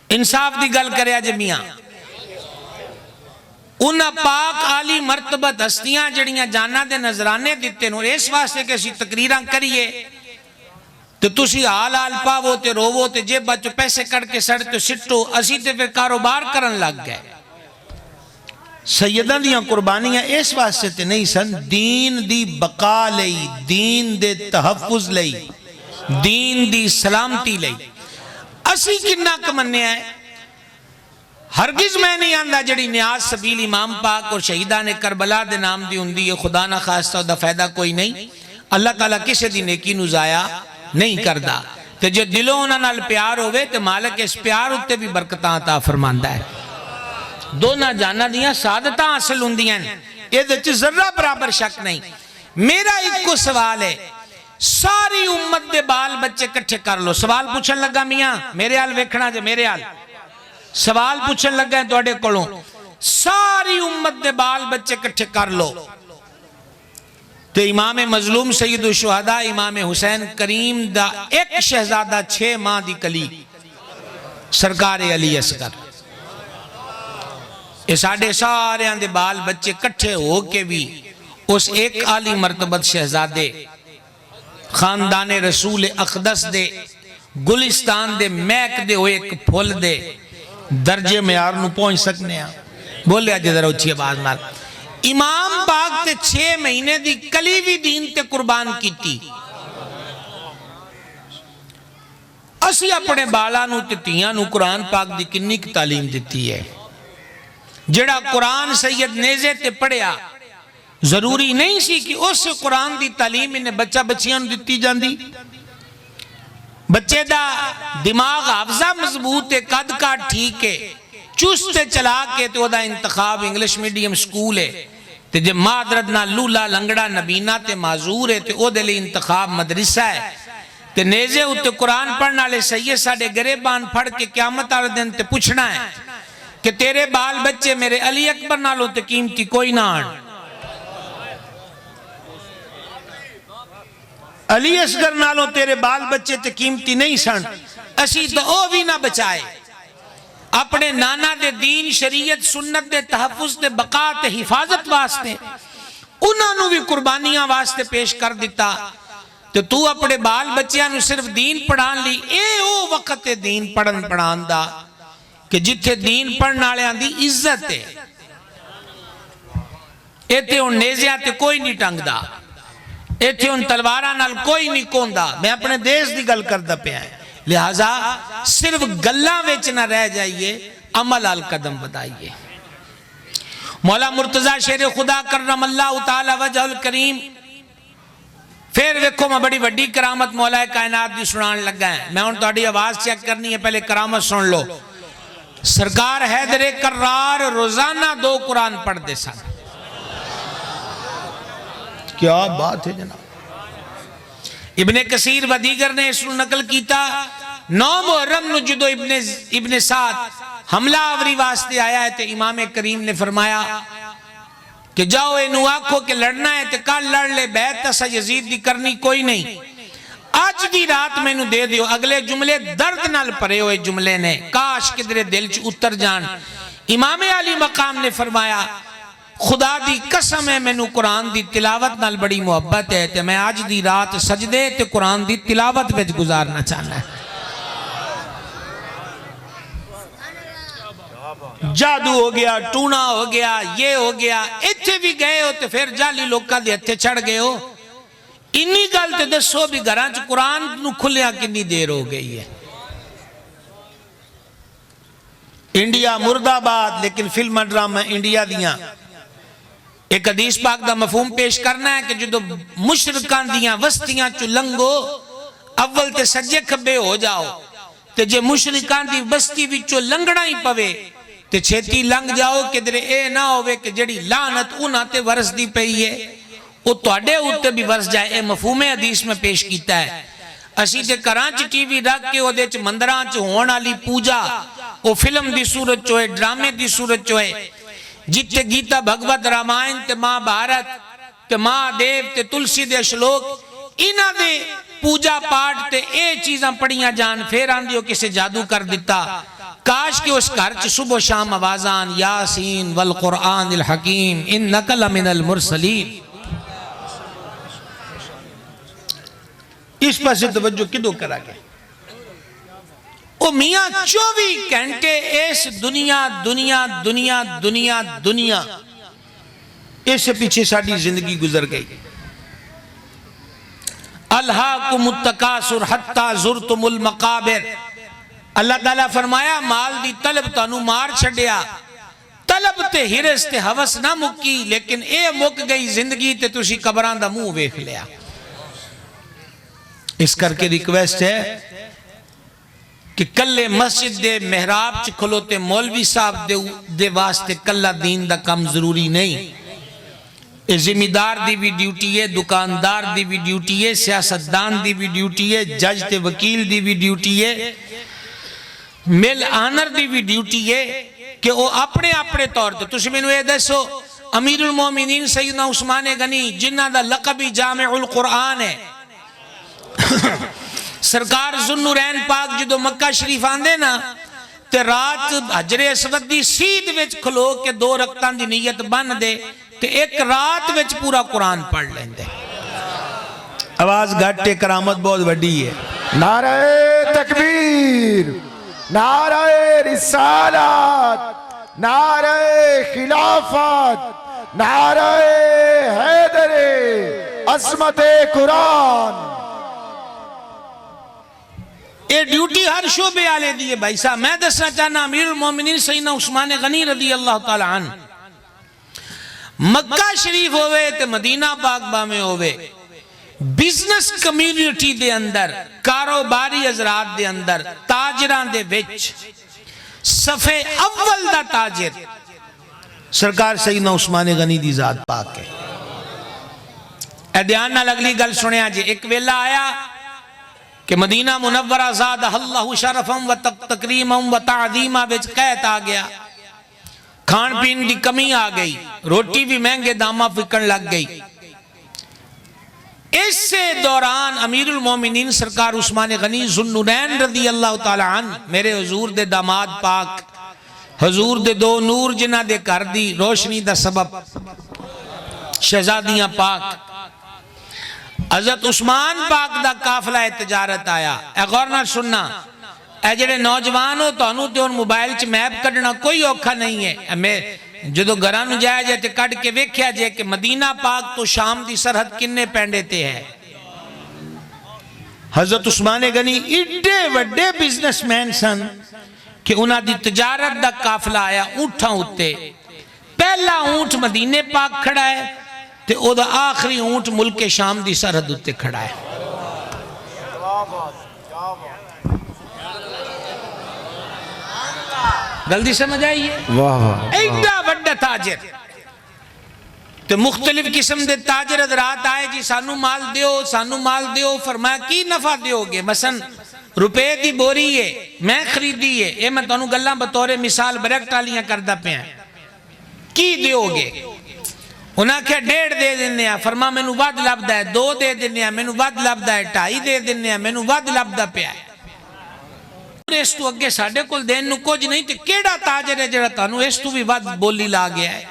انصاف دی گل کریا جے میاں انہاں پاک عالی مرتبت ہستیاں جڑیاں جانا دے نظرانے دیتے نو اس واسطے کہ اسی تقریراں کریے تو تسی حال حال پاوو تے روو تے جے بچو پیسے کڑ کے سڑ تے سٹو اسی تے پھر کاروبار کرن لگ گئے سیدہ دیاں قربانیاں اس واسطے تے نہیں سن دین دی بقا لئی دین دے تحفظ لئی دین دی سلامتی لئی اسی کنہ کمنے آئے ہرگز میں نہیں آندہ جڑی نیاز سبیل امام پاک اور شہیدان کربلا دے نام دی ہوندی ہے خدا نہ خواستہ دا فائدہ کوئی نہیں اللہ تعالیٰ کسے دی نیکی نو ضائع نہیں کردہ تے جو دلوں انہاں نال پیار ہوئے تے مالک اس پیار ہوتے بھی برکتاں عطا فرماندہ ہے دونہ جانا دیاں سعادتاں حاصل ہوندیاں یہ دے چھ ذرہ برابر شک نہیں میرا ایک کو سوال ہے ساری امت دے بال بچے کٹھے کر لو سوال پوچھن لگا میاں میرے حال ویکھنا جے میرے حال سوال پوچھن لگا ہے توڑے کولوں ساری امت دے بال بچے کٹھے کر لو تے امام مظلوم سید الشہداء امام حسین کریم دا ایک شہزادہ 6 ماہ دی کلی سرکار علی اصغر یہ سارے آن دے بال بچے کٹھے ہو کے بھی اس ایک عالی مرتبت شہزادے خاندان رسول اقدس دے گلستان دے میک دے ہوئے ایک پھول دے درجے معیار نو پہنچ سکنے ہیں بولے آج ذرا اچھی آواز مار امام پاک تے 6 مہینے دی کلی بھی دین تے قربان کی تھی اسی اپنے بالا نو تے تیاں نو قرآن پاک دی کنی کی تعلیم دیتی ہے جڑا قرآن سید نیزے تے پڑھیا ضروری نہیں سی کہ اس قرآن دی تعلیم انہیں بچہ بچیاں نو دیتی جاندی بچے دا دماغ حافظہ مضبوط ہے قد کا ٹھیک ہے چست چلا کے تو دا انتخاب انگلش میڈیم سکول ہے تے جب مادرد نہ لولا لنگڑا نبینہ تے معذور ہے تے او دے لئے انتخاب مدرسہ ہے تے نیزے ہوتے قرآن پڑھنا لے سید ساڑے گریبان پڑھ کے قیامت آر دن تے پوچھنا ہے کہ تیرے بال بچے میرے علی اکبر نالوں تے قیمتی کوئی نہ آن علی اصغر نالوں تیرے بال بچے تے قیمتی نہیں سن اسی تو او بھی نہ بچائے اپنے نانا دے دین شریعت سنت دے تحفظ دے بقا تے حفاظت واسطے انہوں نے بھی قربانیاں واسطے پیش کر دیتا تو اپنے بال بچیاں نو صرف دین پڑھان لی اے او وقت دین پڑھان دا کہ جتھے دین پڑھنا لے آن دی عزت ہے اے تے ان نیزیاں تے کوئی نہیں ٹنگ دا اے تے ان تلوارہ نال کوئی نہیں کون دا میں اپنے دیس دی گل کردہ پہ آئے لہٰذا صرف گلہ ویچ نہ رہ جائیے عمل آل قدم بدائیے مولا مرتضی شیر خدا کرم اللہ تعالی وجہ الکریم پھر ویکھو میں بڑی وڈی کرامت مولا کائنات دی سنان لگا ہے میں ان توڑی آواز چیک کرنی ہے پہلے کرامت سن لو سرکار حیدر کرار روزانہ 2 قرآن پڑھ دے سن کیا بات ہے جناب ابن کثیر و دیگر نے اس نقل کیتا 9 محرم نو جدو ابن سعد حملہ آوری واسطے آیا ہے تے امام کریم نے فرمایا کہ جاؤ انہوں آکھو کہ لڑنا ہے تے کل لڑ لے بیعت تسا یزید دی کرنی کوئی نہیں آج دی رات میں نو دے دیو اگلے جملے درد نال پرے ہوئے جملے نے کاش کدرے دل چ اتر جان امام علی مقام نے فرمایا خدا دی قسم ہے میں نو قرآن دی تلاوت نال بڑی محبت ہے تے میں آج دی رات سجدے تے قرآن دی تلاوت وچ گزارنا چاہنا ہے جادو ہو گیا ٹونا ہو گیا یہ ہو گیا اتھے بھی گئے ہو تے پھر جالی لوکا دے اتھے چڑھ گئے ہو انی گل تے دسو بھی گھران چ قرآن نو کھلیا کنی دیر ہو گئی ہے انڈیا مرد آباد لیکن فلم ڈرامہ انڈیا دیاں ایک حدیث پاک دا مفہوم پیش کرنا ہے کہ جدو مشرکان دیاں وستیاں چو لنگو اول تے سجے کھبے ہو جاؤ تے جے مشرکان دی وستی وچو لنگڑا ہی پوے تے چھیتی لنگ جاؤ کہ درے اے نہ ہوئے کہ جڑی لعنت انہاں تے ورس دی پئی ہے وہ تواڈے اوتے بھی ورس جائے. اے مفہوم حدیث میں پیش کیتا ہے. اسی تے کراچ ٹی وی رکھ کے وہ دیچ مندران چ ہون والی پوجا وہ فلم دی صورت چوئے ڈرامے دی صورت چوئے جتے گیتا بھگوت رامائن تے ماں بھارت تے ماں دیو تے تلسی دے شلوک انہ دے پوجا پاٹ تے اے چیزاں پڑیاں جان پھر آندیو کسے جادو کر دیتا. کاش کہ اس گھر چ صبح شام آوازان یاسین والقرآن الحکیم انک لمن المرسلین. اس پر سے توجہ کدو کرا گئے. او میاں 24 گھنٹے اس دنیا دنیا دنیا دنیا دنیا اس سے پیچھے ساڑھی زندگی گزر گئی. الہاکم التکاثر حتی زرتم المقابر. اللہ تعالیٰ فرمایا مال دی طلب تانو مار چھڑیا. طلب تے ہرس تے حوث نہ مکی لیکن اے مک گئی زندگی تے تسی قبران دا منہ ویکھ لیا. اس کر کے ریکویسٹ ہے کہ کلے مسجد دے محراب چ کھلوتے مولوی صاحب دے واسطے کلہ دین دا کم ضروری نہیں. ذمہ دی بھی ڈیوٹی ہے, دکاندار دی بھی ڈیوٹی ہے, سیاستدان دی بھی ڈیوٹی ہے, جج تے وکیل دی بھی ڈیوٹی ہے, مل آنر دی بھی ڈیوٹی ہے کہ وہ اپنے طور تے تسی میں نے دسو امیر المومنین سیدنا عثمان غنی جنہ دا لقبی جامع القرآن ہے. سرکار ذوالنورین پاک جدو مکہ شریف آندے نا تے رات حجر اسود دی سید وچ کھلو کے 2 رکعتاں دی نیت بن دے تے ایک رات وچ پورا قرآن پڑھ لیندے. آواز گھٹے کرامت بہت بڑی ہے. نعرہ تکبیر, نعرہ رسالت, نعرہ خلافت, نعرہ حیدر, عظمت قرآن. اے ڈیوٹی ہر شعبے آلے دیئے بھائی صاحب. میں دسنا چاہنا امیر المومنین سیدنا عثمان غنی رضی اللہ تعالیٰ عنہ مکہ شریف ہوئے تے مدینہ پاک میں ہوئے بزنس کمیونٹی دے اندر, کاروباری حضرات دے اندر, تاجران دے وچ صفحے اول دا تاجر سرکار سیدنا عثمان غنی دی ذات پاک ہے. اے دھیان نہ لگلی گل سنیا جی. ایک ویلا آیا کہ مدینہ منورہ زادہ اللہ شرفم و تکریمم و تعظیمہ وچ قید آ گیا, کھان پین دی کمی آ گئی, روٹی بھی مہنگے دامہ فکن لگ گئی. اس سے دوران امیر المومنین سرکار عثمان غنی ذوالنورین رضی اللہ تعالیٰ عنہ میرے حضور دے داماد پاک, حضور دے 2 نور جنہ دے کر دی روشنی دا سبب شہزادیاں پاک, حضرت عثمان پاک دا قافلہ تجارت آیا. اے غور نہ سننا, اے جڑے نوجوان ہو تو انہوں تے ان موبائل چ میپ کڈنا کوئی اوکھا نہیں ہے. میں جدو گھران جایا جائے تے کڈ کے ویکھیا جائے کہ مدینہ پاک تو شام دی سرحد کنے پینڈے تے ہے. حضرت عثمان غنی ایڈے وڈے بزنس مین سن کہ انہاں دی تجارت دا قافلہ آیا اونٹاں اُتے. پہلا اونٹ مدینے پاک کھڑا ہے تے او دا آخری اونٹ ملک شام دی سرحد اُتے کھڑا ہے. گلدی سمجھ آئیے. ایڈا بڑا تاجر تے مختلف قسم دے تاجر حضرات آئے جی سانو مال دیو, سانو مال دیو. فرمایا کی نفع دیو گے؟ مثلا روپے دی بوری ہے میں خریدی ہے, اے میں تانوں گلاں بطور مثال بریکٹ والیاں کردہ پہ ہیں, کی دیو گے؟ انہاں کیا 1.5 دے دینے ہیں. فرما میں نو ود لبدا ہے, 2 دے دینے ہیں, میں نو ود لبدا ہے, 2.5 دے دینے ہیں, میں نو ود لبدا پہ ہے. اس تو اگے ساڑھے کل دین نو کچھ نہیں تے کیڑا تاجر ہے جڑا تانوں اس تو بھی ود بولی لا گیا ہے.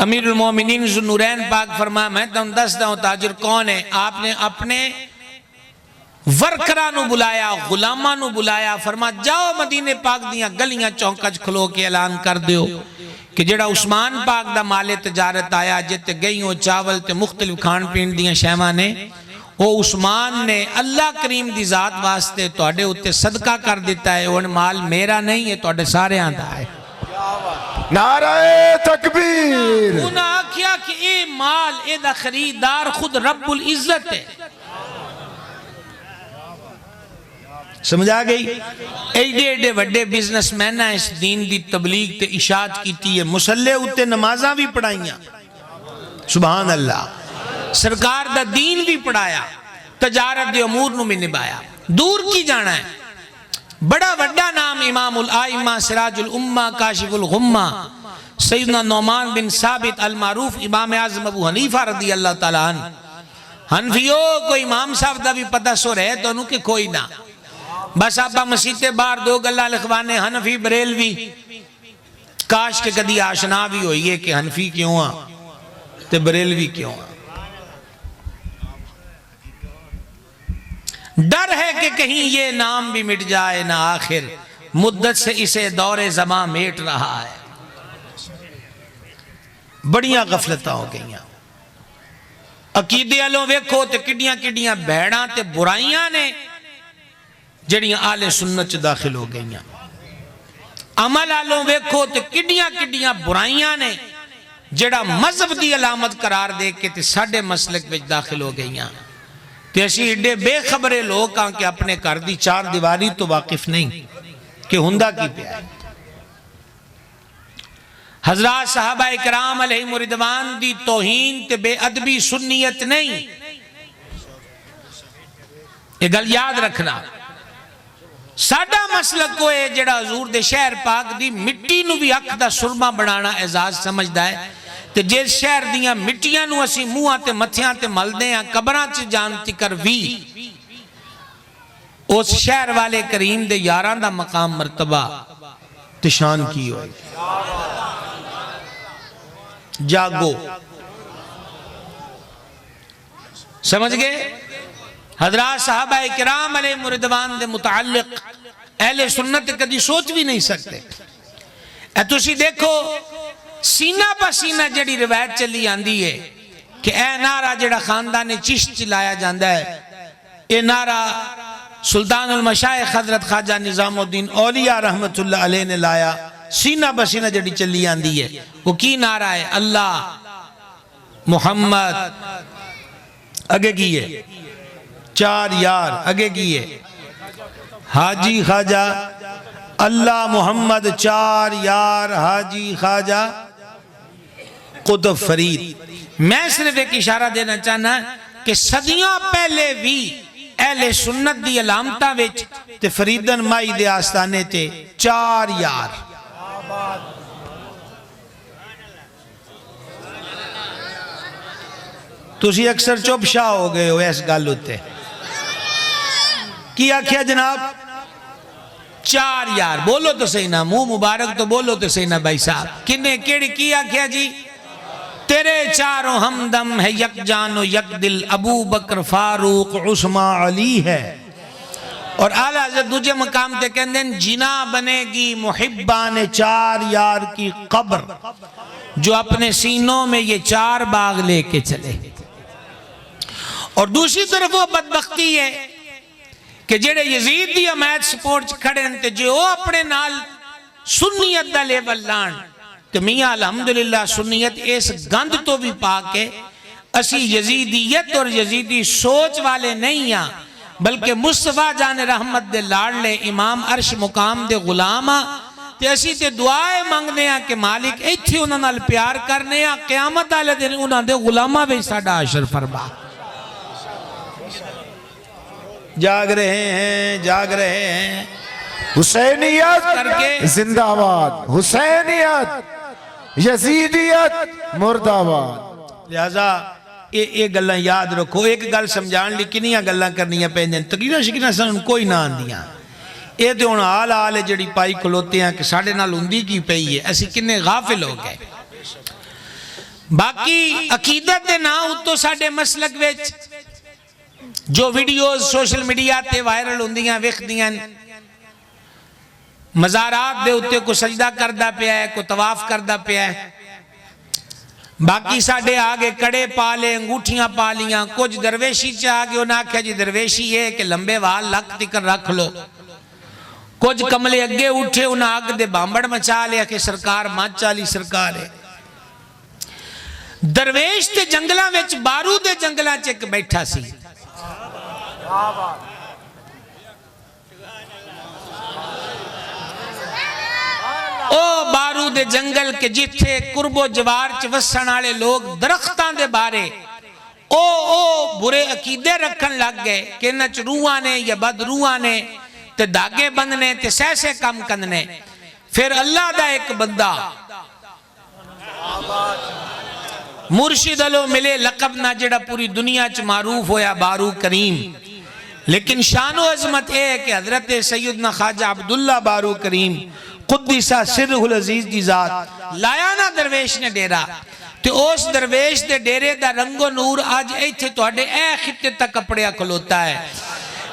امیر المومنین ذوالنورین پاک فرمایا میں تم دس داؤں تاجر کون ہے. آپ نے اپنے ورکرانو بلایا, غلامانو بلایا, فرما جاؤ مدینے پاک دیاں گلیاں چونکج کھلو کے اعلان کر دیو کہ جڑا عثمان پاک دا مال تجارت آیا جتے گئیوں چاول تے مختلف کھان پین دیاں شہواں نے وہ عثمان نے اللہ کریم دی ذات واسطے توڑے اتے صدقہ کر دیتا ہے. وہ مال میرا نہیں ہے توڑے سارے آندھا ہے. نعرہ تکبیر. انہاں کیا کہ اے مال اے دا خریدار خود رب العزت ہے. سمجھا گئی؟ ایڈے وڈے بزنس مینہ اس دین دی تبلیغ تے اشاعت کیتی ہے, مسلح اتے نمازاں بھی پڑھائیاں. سبحان اللہ. سرکار دا دین بھی پڑھایا, تجارت دے امور نو بھی نبھایا. دور کی جانا ہے, بڑا وڈا نام امام الائمہ سراج الامہ کاشف الغمہ سیدنا نعمان بن ثابت المعروف امام اعظم ابو حنیفہ رضی اللہ تعالیٰ عنہ. حنفیوں کو امام صاحب دا بھی پتہ سو رہے تو انہوں کہ کوئی نہ, بس آپ مسیطے بار دو گلہ لکھوانے حنفی بریلوی, کاش کے کدی آشنا بھی ہوئی ہے کہ حنفی کیوں ہاں تے بریلوی کیوں ہاں. ڈر ہے کہ کہیں یہ نام بھی مٹ جائے نہ آخر, مدت سے اسے دور زمان میٹ رہا ہے. بڑیاں غفلتاں ہو گئیاں. عقیدے والوں ویکھو تے کڈیاں کڈیاں بھیڑاں تے برائیاں نے جڑیاں آل سنت چ داخل ہو گئیاں. عمل والوں ویکھو تے کڈیاں کڈیاں برائیاں نے جڑا مذہب دی علامت قرار دے کے تے ساڈے مسلک وچ داخل ہو گئیاں. تے اسی ایڈے بے خبرے لوگ ہاں کہ اپنے گھر دی چار دیواری تو واقف نہیں کہ ہندا کی پیا ہے. حضرات صحابہ اکرام علیہ رضوان دی توہین تے بے ادبی سنیت نہیں, یہ گل یاد رکھنا. ساڈا مسلک کو ہے جڑا حضور دے شہر پاک دی مٹی نو بھی اکھ دا سرما بنانا اعزاز سمجھدا ہے. تے جس شہر دیاں مٹیاں نو اسی منہاں تے متھیاں تے ملدے ہیں قبراں چ جان تکر وی اس شہر والے کریم دے یاراں دا مقام مرتبہ تے شان کی ہوئی. جاگو, سمجھ گئے. حضرات صحابہ اکرام علیہ رضوان دے متعلق اہل سنت کدی سوچ بھی نہیں سکتے. اے تسی دیکھو سینہ پا سینہ جڑی روایت چلی آندی ہے کہ اے نعرہ جڑا خاندان چشت چلایا جاندہ ہے, اے نعرہ سلطان المشائخ حضرت خواجہ نظام الدین اولیاء رحمت اللہ علیہ نے لایا. سینہ پا سینہ جڑی چلی آندی ہے وہ کی نعرہ ہے؟ اللہ محمد اگے کیے چار یار, اگے کیے حاجی خواجہ, اللہ محمد چار یار حاجی خواجہ قطب فرید. میں صرف ایک اشارہ دینا چاہنا کہ صدیوں پہلے بھی اہل سنت دی علامتہ وچ تے فریدن مائی دے آستانے تے چار یار. تسی اکثر چوب شاہ ہو گئے ہو ایس گل ہوتے کیا کیا جناب؟ چار یار. بولو تو صحیح نا, منہ مبارک تو بولو تو صحیح نا بھائی صاحب. کنے کیڑی کیا کیا جی؟ تیرے چاروں ہمدم ہے یک جان و یک دل, ابو بکر فاروق عثمان علی ہے. اور اعلیٰ حضرت دوجہ مقام تے کہندیں جنا بنے گی محبان چار یار کی قبر, جو اپنے سینوں میں یہ چار باغ لے کے چلے. اور دوسری طرف وہ بدبختی ہے کہ جڑے یزید دی حمایت سپورٹ کھڑے ہیں جو اپنے نال سنیت دا لیول لان کہ میاں الحمدللہ سنیت اس گند تو بھی پاک ہے, اسی یزیدیت اور یزیدی سوچ والے نہیں ہیں, بلکہ مصطفیٰ جان رحمت دے لاڑلے امام عرش مقام دے غلامہ تے اسی تے دعائیں مانگنے ہیں کہ مالک ایتھے انہاں نال پیار کرنے ہیں, قیامت والے دن انہاں دے غلامہ بھی ساڈا عشر فرما. جاگ رہے ہیں, جاگ رہے ہیں. حسینیت زندہ آباد, حسینیت یزیدیت مرد آباد. لہذا ایک گلہ یاد رکھو, ایک گل سمجھان لی کنیاں گلہ کرنیاں پہنجیں تقریرہ شکریہ سن کوئی نہ آندیاں. اے دے ان آل جڑی پائی کھلوتے ہیں کہ ساڑھے نال ہندی کی پئی ہے, ایسی کنے غافل ہو گئے. باقی عقیدت دے نا اتو ساڑھے مسلک ویچ جو ویڈیوز سوشل میڈیا تے وائرل ہوندیاں ویکھ دیاں, مزارات دے اتے کو سجدہ کردہ پیا ہے, کو طواف کردہ پیا ہے. باقی ساڑھے آگے کڑے پالے, انگوٹھیاں پالیاں, کچھ درویشی چاہ آگے انہاں کیا جی درویشی ہے کہ لمبے وال لک تکر رکھ لو. کچھ کملے اگے اٹھے انہاں آگ دے بامبڑ مچا لیا کہ سرکار ماچا لی سرکار ہے. درویش تے جنگلہ ویچ بارو دے جنگلہ چک بیٹھا سی. او بارو دے جنگل کے جتھے قرب و جوار چ وسن والے لوگ درختاں دے بارے او برے عقیدے رکھن لگ گئے کہ انہاں چ روحاں نے یا بد روحاں نے تے دھاگے بندنے تے سیسے کم کندنے. پھر اللہ دا ایک بندہ مرشد علو ملے لقب نہ جڑا پوری دنیا چ معروف ہویا بارو کریم. لیکن شان و عظمت اے ہے کہ حضرت سیدنا خواجہ عبداللہ بارو کریم قدسہ سرہ العزیز دی ذات لایا نا درویش نے ڈیرا تے اس درویش دے ڈیرے دا رنگ و نور آج ایتھے توڑے اے خطے تک کپڑیا کھلوتا ہے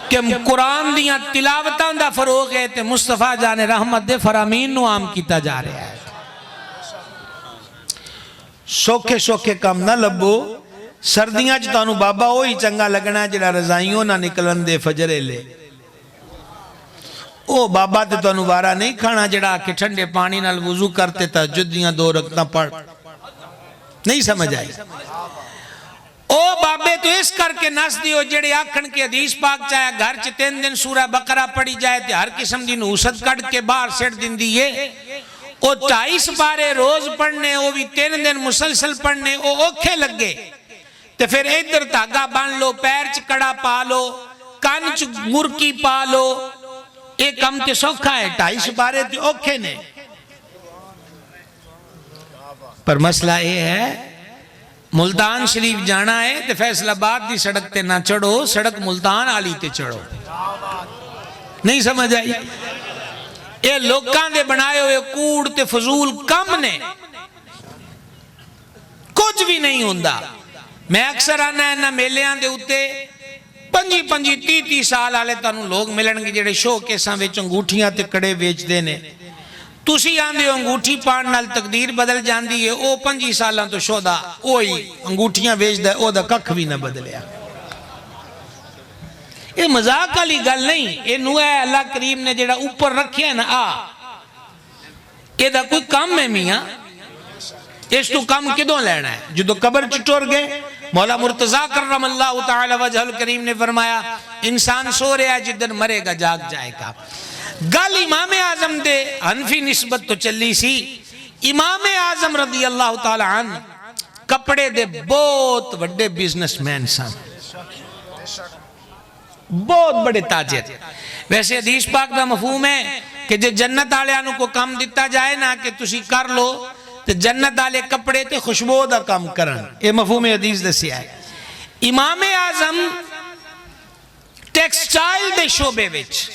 کہ قرآن دیاں تلاوتاں دا فروغ ہے تے مصطفیٰ جان رحمت دے فرامین نو عام کیتا جا رہا ہے. سوکھے سوکھے کم نہ لبو سردیاں چتانو بابا ہوئی چنگا لگنا ہے جڑا رضائیوں نہ نکلن دے فجرے لے. او بابا تے تانو بارا نہیں کھانا جڑا کہ ٹھنڈے پانی نال وضو کرتے تہجد دیاں 2 رکعتاں پڑھ. نہیں سمجھ آئی. او بابے تو اس کر کے نس دیو جڑے آکھن کے حدیث پاک چاہے گھر چ 3 دن سورہ بقرہ پڑھی جائے تے ہر قسم دی نحوست کٹ کے باہر سٹ دن دیئے. او 2.5 بارے روز پڑھنے او بھی 3 دن مسلسل پڑھنے او اوکھے لگے تے پھر ادھر دھاگا بان لو پیر چ کڑا پا لو کان چ مرکی پا لو. ایک کم تے سوکھا ہے 2.5 بارے تے اوکھے نے. پر مسئلہ یہ ہے ملتان شریف جانا ہے تے فیصل آباد دی سڑک تے نہ چڑھو سڑک ملتان آلی تے چڑھو. نہیں سمجھ آئی. اے لوکاں دے بنائے ہوئے کوڑ تے فضول کم نے کچھ بھی نہیں ہوندہ. میں اکثر آنا ہے نا میلیاں دے اتے 25-30 سال آلے تانوں لوگ ملن گے جڑے شو کیساں ویچ انگوٹھیاں تے کڑے ویچ دینے. تُسی آندے ہو انگوٹھی پان نال تقدیر بدل جاندی ہے او 25 سالاں تو شودا اوئی انگوٹھیاں ویچ دے او دا ککھ بھی نہ بدلیا. یہ مذاق علی گل نہیں. یہ نو ہے اللہ کریم نے جڑا اوپر رکھیا ہے نا یہ دا کوئی کام ہے میاں. اس تو کام کدوں لینا ہے جو قبر چٹور گئے. مولا مرتضیٰ کرم اللہ تعالی وجہ الکریم نے فرمایا انسان سو رہا ہے جدن مرے گا جاگ جائے گا. گل امام اعظم دے حنفی نسبت تو چلی سی. امام اعظم رضی اللہ تعالی عنہ کپڑے دے بہت بڑے بزنس مین سن بہت بڑے تاجر. ویسے حدیث پاک دا مفہوم ہے کہ جے جنت آلیانو کو کام دیتا جائے نا کہ تسی کر لو تو جنت آلے کپڑے تے خوشبو دا کام کرن. یہ مفہوم حدیث دسیا ہے. امام اعظم ٹیکسٹائل دے شعبے وچ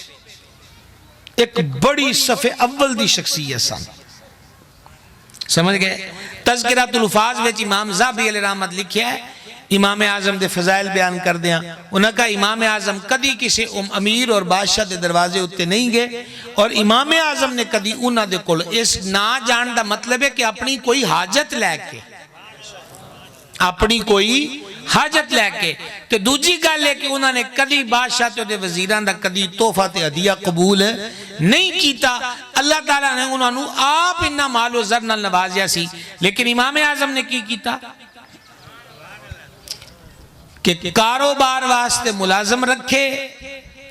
ایک بڑی صف اول دی شخصیت سن. سمجھ گئے. تذکرۃ الحفاظ وچ امام زاہبی علیہ رحمت لکھیا ہے امام اعظم دے فضائل بیان کر دیاں. انہاں کا امام اعظم کدی کسی امیر اور بادشاہ دے دروازے ہوتے نہیں گئے اور امام اعظم نے کدی انہاں دے کول اس نہ جان دا مطلب ہے کہ اپنی کوئی حاجت لے کے اپنی کوئی حاجت لے کے. تو دوجی گل ہے کہ انہوں نے کدی بادشاہ تے دے وزیران دا کدی تحفہ تے ہدیہ قبول نہیں کیتا. اللہ تعالیٰ نے انہوں نے آپ انہاں مال و زر نال نوازیا سی. لیکن امام اعظم نے کی کیتا کہ کاروبار واسطے ملازم رکھے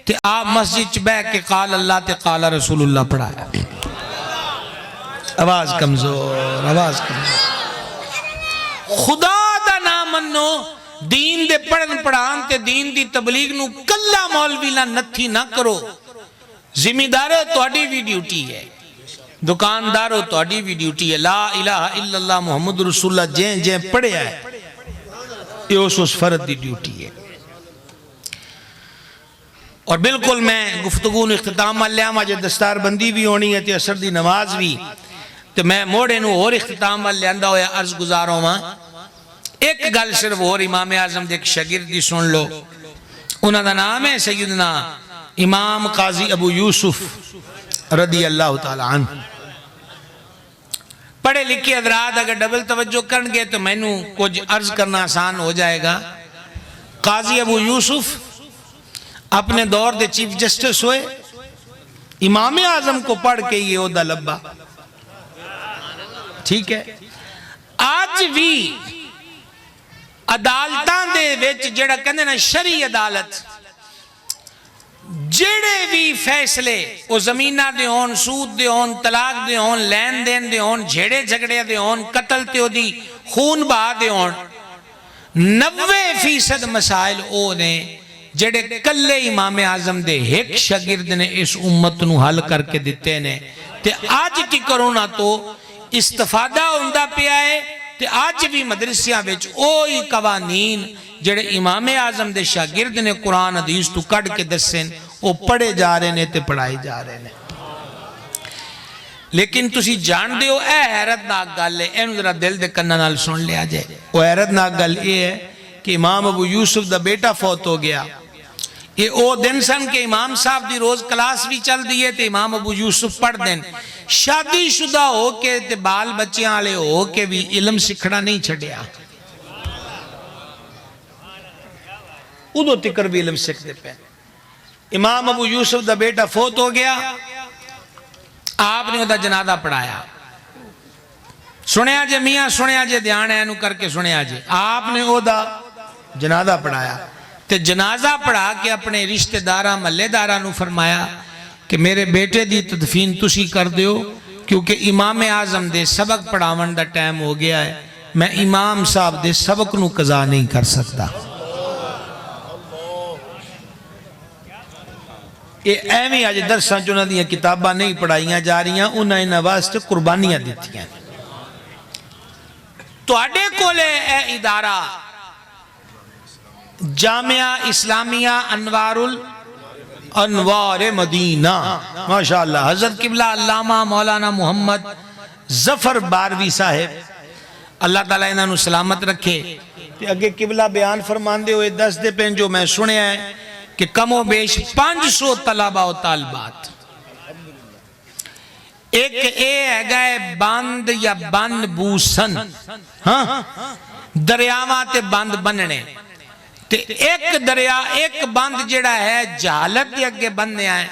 تے آپ مسجد چ بیٹھ کے قال اللہ تے قال رسول اللہ پڑھایا. آواز کمزور آواز کمزور. خدا دا نام منو دین دے پڑھن پڑھان تے دین دی تبلیغ نو کلا مولوی نہ نتھی نہ کرو. ذمہ دارو تہاڈی بھی ڈیوٹی ہے. دکاندارو تہاڈی بھی ڈیوٹی ہے. لا الہ الا اللہ محمد رسول اللہ جیں جیں پڑھیا ہے یہ اس فرد دی ڈیوٹی ہے. اور بالکل میں گفتگو اختتام لیا مجھے دستار بندی بھی ہونی ہے تے اثر دی نماز بھی تو میں موڑے نو اور اختتام لیاندہ ہویا عرض گزاروں ماں. ایک گل صرف اور امام اعظم دے ایک شاگردی سن لو. انہاں دا نام ہے سیدنا امام قاضی ابو یوسف رضی اللہ تعالی عنہ. پڑھے لکھے حضرات اگر ڈبل توجہ کرن گے تو میں نو کچھ عرض کرنا آسان ہو جائے گا. قاضی ابو یوسف اپنے دور دے چیف جسٹس ہوئے. امام اعظم کو پڑھ کے یہ عہدہ لبا. ٹھیک ہے. آج بھی عدالتاں دے وچ جڑا کہندے نا شرعی عدالت جڑے بھی فیصلے وہ زمینہ دے ہون، سود دے ہون، طلاق دے ہون، لین دین دے ہون، جھیڑے جھگڑے دے ہون، قتل تے دی خون بہا دے ہون، 90% مسائل او نے جڑے کلے امام اعظم دے ایک شاگرد نے اس امت نو حل کر کے دیتے نے تے آج کی کرونا تو استفادہ ہوندہ پیا ہے تے آج بھی مدرسیاں وچ اوہی قوانین جڑے امام اعظم دے شاگرد نے قرآن حدیث تو کڑ کے دسن وہ پڑھے جا رہے نے تے پڑھائی جا رہے نے. لیکن تسی جان دے ہو اے حیرت ناک گل ہے، اینو ذرا دل دے کناں نال سن لیا جائے. وہ حیرت ناک گل یہ ہے کہ امام ابو یوسف دا بیٹا فوت ہو گیا. یہ او دن سن کہ امام صاحب دی روز کلاس بھی چل دیئے تے امام ابو یوسف پڑھ دیں. شادی شدہ ہو کے تے بال بچیاں آلے ہو کے بھی علم سکھڑا نہیں چھڑیا. ادھو تکر بھی علم سکھ دے پہ. امام ابو یوسف دا بیٹا فوت ہو گیا، آپ نے ادھا جنازہ پڑھایا. سنیا جے میاں، سنیا جے دھیان ہے انو کر کے سنیا جے. آپ نے ادھا جنازہ پڑھایا تے جنازہ پڑھا کے اپنے رشتہ دارہ محلے دارہ نو فرمایا کہ میرے بیٹے دی تدفین تسی کر دیو کیونکہ امام اعظم دے سبق پڑھاون دا ٹائم ہو گیا ہے، میں امام صاحب دے سبق نو قضا نہیں کر سکتا. یہ ایمی آج درساں جو نہ دیا کتاباں نہیں پڑھائیاں جا رہی ہیں، انہیں انہیں واسطے قربانیاں دیتی ہیں. تو اڈے کولے اے ادارہ جامعہ اسلامیہ انوار مدینہ ماشاءاللہ حضرت قبلہ علامہ مولانا محمد ظفر باروی صاحب اللہ تعالیٰ انہوں سلامت رکھے. اگے قبلہ بیان فرماندے ہوئے دس دے پین جو میں سنے ہیں کہ کم و بیش 500 طلبہ و طالبات. ایک اے ہے گئے بند یا بند بوسن دریاواں تے بند بننے تے ایک دریا ایک بند جڑا ہے جہالت دے اگے بننے آئے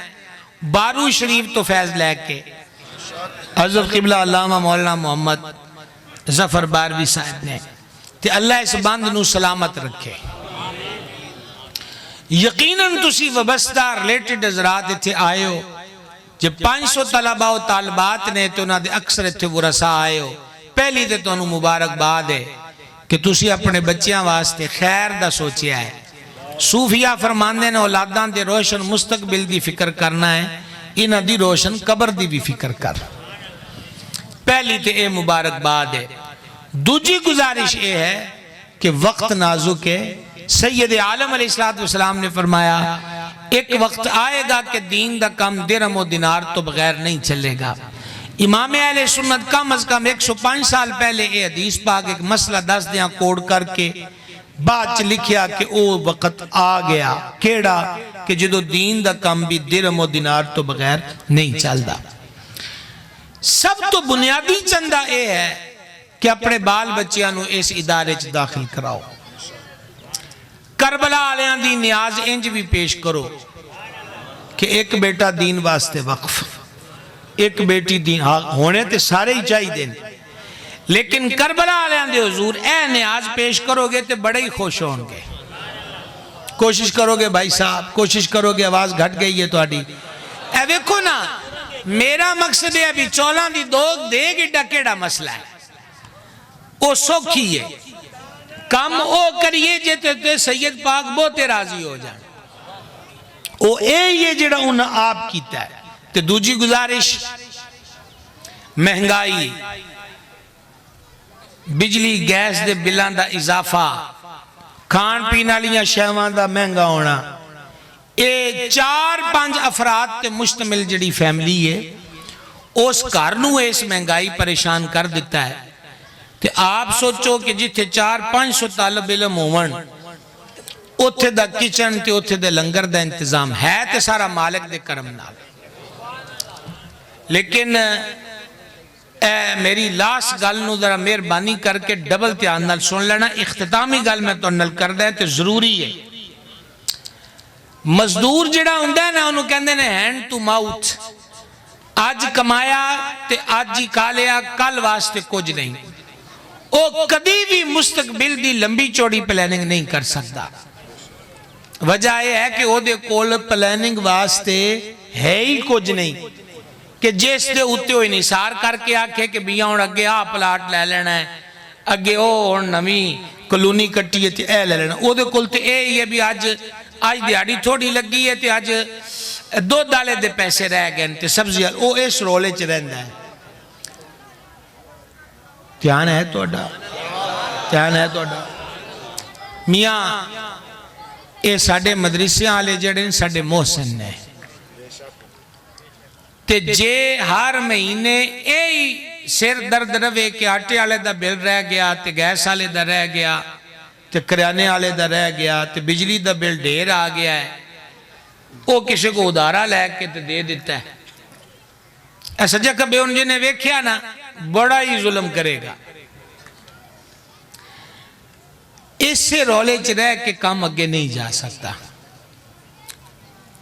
بارو شریف تو فیض لے کے حضرت قبلہ علامہ مولانا محمد ظفر باروی صاحب نے تے اللہ اس بند نو سلامت رکھے. یقیناً تسی وبستہ ریلیٹڈ حضرات تھے آئے ہو جب 500 طلبہ و طالبات نے تو انہاں دے اکثر تھے ورثہ آئے ہو. پہلی تے تو انہوں مبارک باد ہے کہ تسی اپنے بچیاں واسطے خیر دا سوچیا ہے. صوفیہ فرماندے نے اولاداں دے روشن مستقبل دی فکر کرنا ہے، انہاں دی روشن قبر دی بھی فکر کر. پہلی تے اے مبارک باد ہے. دوجی گزارش اے ہے کہ وقت نازک ہے. سید عالم علیہ السلام نے فرمایا ایک وقت آئے گا کہ دین دا کم درہم و دینار تو بغیر نہیں چلے گا. امام اہل سنت کم از کم 105 سال پہلے اے حدیث پاک ایک مسئلہ 10 دیاں کوڑ کر کے بعد لکھیا کہ او وقت آ گیا کیڑا کہ جدو دین دا کم بھی درہم و دینار تو بغیر نہیں چل دا. سب تو بنیادی چندہ اے ہے کہ اپنے بال بچیاں نو اس ادارے چ داخل کراؤ. کربلا آلیاں دی نیاز انج بھی پیش کرو کہ ایک بیٹا دین واسطے وقف، ایک بیٹی دین ہونے تے سارے ہی چاہی دیں، لیکن کربلا آلیاں دے حضور اے نیاز پیش کرو گے تے بڑے ہی خوش ہوں گے. کوشش کرو گے بھائی صاحب، کوشش کرو گے آواز گھٹ گئی ہے تو آڈی اے ویکھو نا. میرا مقصد ہے ابھی چولاں دی دوگ دے گی ڈکیڑا مسئلہ ہے وہ سوکھی ہے. کم او کریے جیتے تے سید پاک بہتے راضی ہو جائیں. او اے یہ جڑا انہاں آپ کیتا ہے. تے دوجی گزارش مہنگائی، بجلی گیس دے بلان دا اضافہ، کھان پینا لیاں شہوان دا مہنگا ہونا، اے 4-5 افراد تے مشتمل جڑی فیملی ہے اس کارنو اس مہنگائی پریشان کر دیتا ہے. تے آپ سوچو کہ جتھے 400-500 طالب علم ہوون اتھے دا کچن تے اتھے دے لنگر دا انتظام ہے تے سارا مالک دے کرم نال. لیکن اے میری لاس گل نو ذرا مہربانی کر کے ڈبل دھیان نال سن لینا. اختتامی گل میں تو نل کر دیں تے ضروری ہے. مزدور جڑا ہوندا ہے نا انہوں کہندے نے ہینڈ ٹو ماؤتھ، آج کمایا تے آج ہی کھا لیا، کل واسطے کچھ نہیں. او کبھی بھی مستقبل دی لمبی چوڑی پلاننگ نہیں کر سکتا. وجہ یہ ہے کہ وہ دے کول پلاننگ واسطے ہے ہی کچھ نہیں کہ جس دے ہوتے ہوئی نثار کر کے آکھے کہ بیاں ہون اگے پلاٹ لے لینا ہے، اگے ہون نمی کلونی کٹی ہے تے اے لے لینا، وہ دے کول تے اے ہی ہے بھی آج دیہڑی تھوڑی لگی ہے تے آج دو دالے دے پیسے رہ گئے تے سبزی وہ اس رولے چ رہندا ہے۔ دھیان ہے توڑا، دھیان ہے توڑا میاں اے ساڑے مدرسیاں آلے جڑیں ساڑے محسن نے تے جے ہر مہینے اے سر درد روے کہ آٹے آلے دا بل رہ گیا تے گیس آلے دا رہ گیا تے کریانے آلے دا رہ گیا تے بجلی دا بل ڈھیر آ گیا ہے، وہ کسی کو ادارہ لے کے تے دے دیتا ہے۔ ایسا جا کبھی ان جنہیں ویکھیا نا بڑا ہی ظلم کرے گا۔ اس سے رولے چ رہ کے کام اگے نہیں جا سکتا۔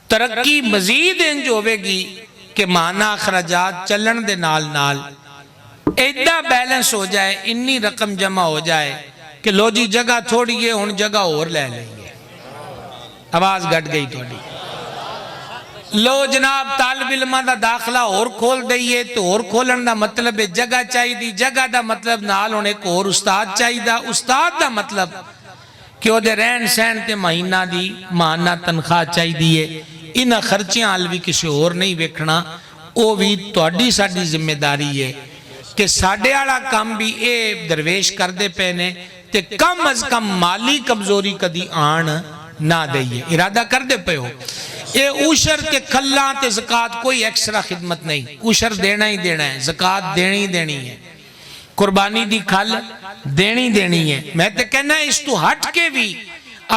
ترقی مزید انج ہوئے گی کہ مانا اخراجات چلن دے نال نال ایڈا بیلنس ہو جائے، انی رقم جمع ہو جائے کہ لو جی جگہ تھوڑی ہے ہن جگہ اور لے لیں گے۔ آواز گھٹ گئی تھوڑی۔ لو جناب طالب علمہ دا داخلہ اور کھول دئیے تو اور کھولن دا مطلب ہے جگہ چاہی دی، جگہ دا مطلب نال ہونے کو اور استاد چاہی دا، استاد دا مطلب کہ وہ دے رہن سین تے مہینہ دی ماہانہ تنخواہ چاہی دیئے۔ انہا خرچیاں آلوی کسی اور نہیں ویکھنا، وہ بھی توڑی ساڑی ذمہ داری ہے کہ ساڑے آڑا کام بھی اے درویش کر دے پہنے تے کم از کم مالی کمزوری کدی آن نہ دئیے، ارادہ کر دے پہ ہو۔ اے اوشر کے کھلاں تے زکاة کوئی ایکسٹرا خدمت نہیں، اوشر دینا ہی دینا ہے، زکاة دینی دینی ہے، قربانی دی کھل دینی دینی ہے۔ میں تے کہنا ہے اس تو ہٹ کے بھی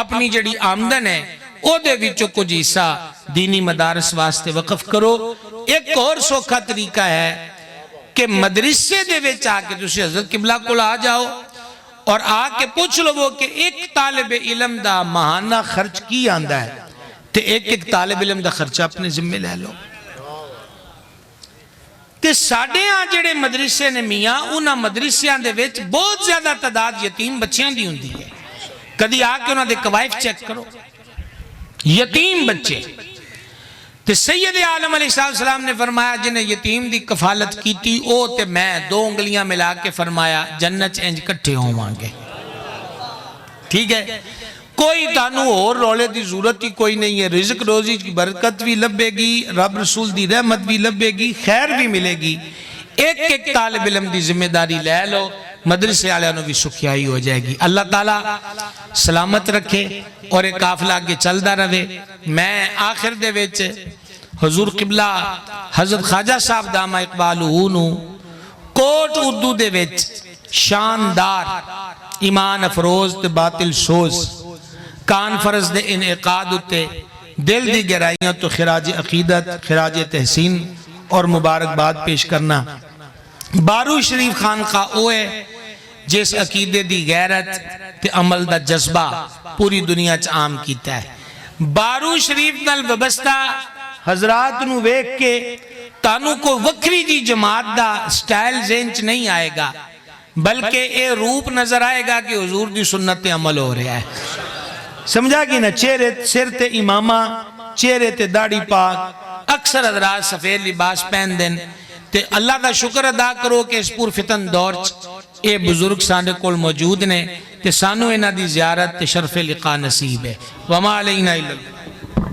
اپنی جڑی آمدن ہے او دے وچو کچھ حصہ دینی مدارس واسطے وقف کرو۔ ایک اور سوکھا طریقہ ہے کہ مدرسے دے وچ آ کے تسی حضرت قبلہ کو آ جاؤ اور آ کے پوچھ لو کہ ایک طالب علم دا ماہانہ خرچ کی آندہ ہے تے ایک طالب علم دا خرچہ اپنے ذمہ لے لو۔ تے ساڑھے ہاں جڑے مدرسے نے میاں انہاں مدرسیاں دے وچ بہت زیادہ تعداد یتیم بچیاں دی ہوندی ہے، کدی آ کے انہاں دے قوائف چیک کرو، یتیم بچے۔ تے سید عالم علیہ السلام نے فرمایا جنہیں یتیم دی کفالت کی تھی او تے میں دو انگلیاں ملا کے فرمایا جنت انج کٹھے ہوں مانگے۔ ٹھیک ہے، کوئی تانو اور رولے دی ضرورت ہی کوئی نہیں ہے، رزق روزی کی برکت بھی لبے گی، رب رسول دی رحمت بھی لبے گی، خیر بھی ملے گی۔ ایک ایک طالب علم دی ذمہ داری لے لو، مدرسے آلے انہوں بھی سکھیائی ہو جائے گی۔ اللہ تعالیٰ سلامت رکھے اور ایک قافلہ آگے چلدا رہے۔ میں آخر دے وچ حضور قبلہ حضرت خواجہ صاحب دامہ اقبالہ کوٹ اردو دے وچ شاندار ایمان افروز تے باطل سوز کانفرنس دے انعقاد ہوتے دل دی گہرائیاں تو خراج عقیدت، خراج تحسین اور مبارکباد پیش کرنا۔ بارو شریف خانقاہ اوے جس عقیدے دی غیرت تے عمل دا جذبہ پوری دنیا چ عام کیتا ہے۔ بارو شریف نال وابستہ حضرات نو ویکھ کے تانو کو وکری جی جماعت دا سٹائل ذہن چ نہیں آئے گا، بلکہ اے روپ نظر آئے گا کہ حضور دی سنت عمل ہو رہا ہے۔ سمجھا گی نا، چہرے سر تے امامہ، چہرے تے داڑھی پاک، اکثر حضرات سفید لباس پہن دیں تے اللہ دا شکر ادا کرو کہ اس پور فتن دور اے بزرگ سانے کول موجود نے تے سانو انہاں دی زیارت تے شرف لقاء نصیب ہے۔ وما علینا الا اللہ۔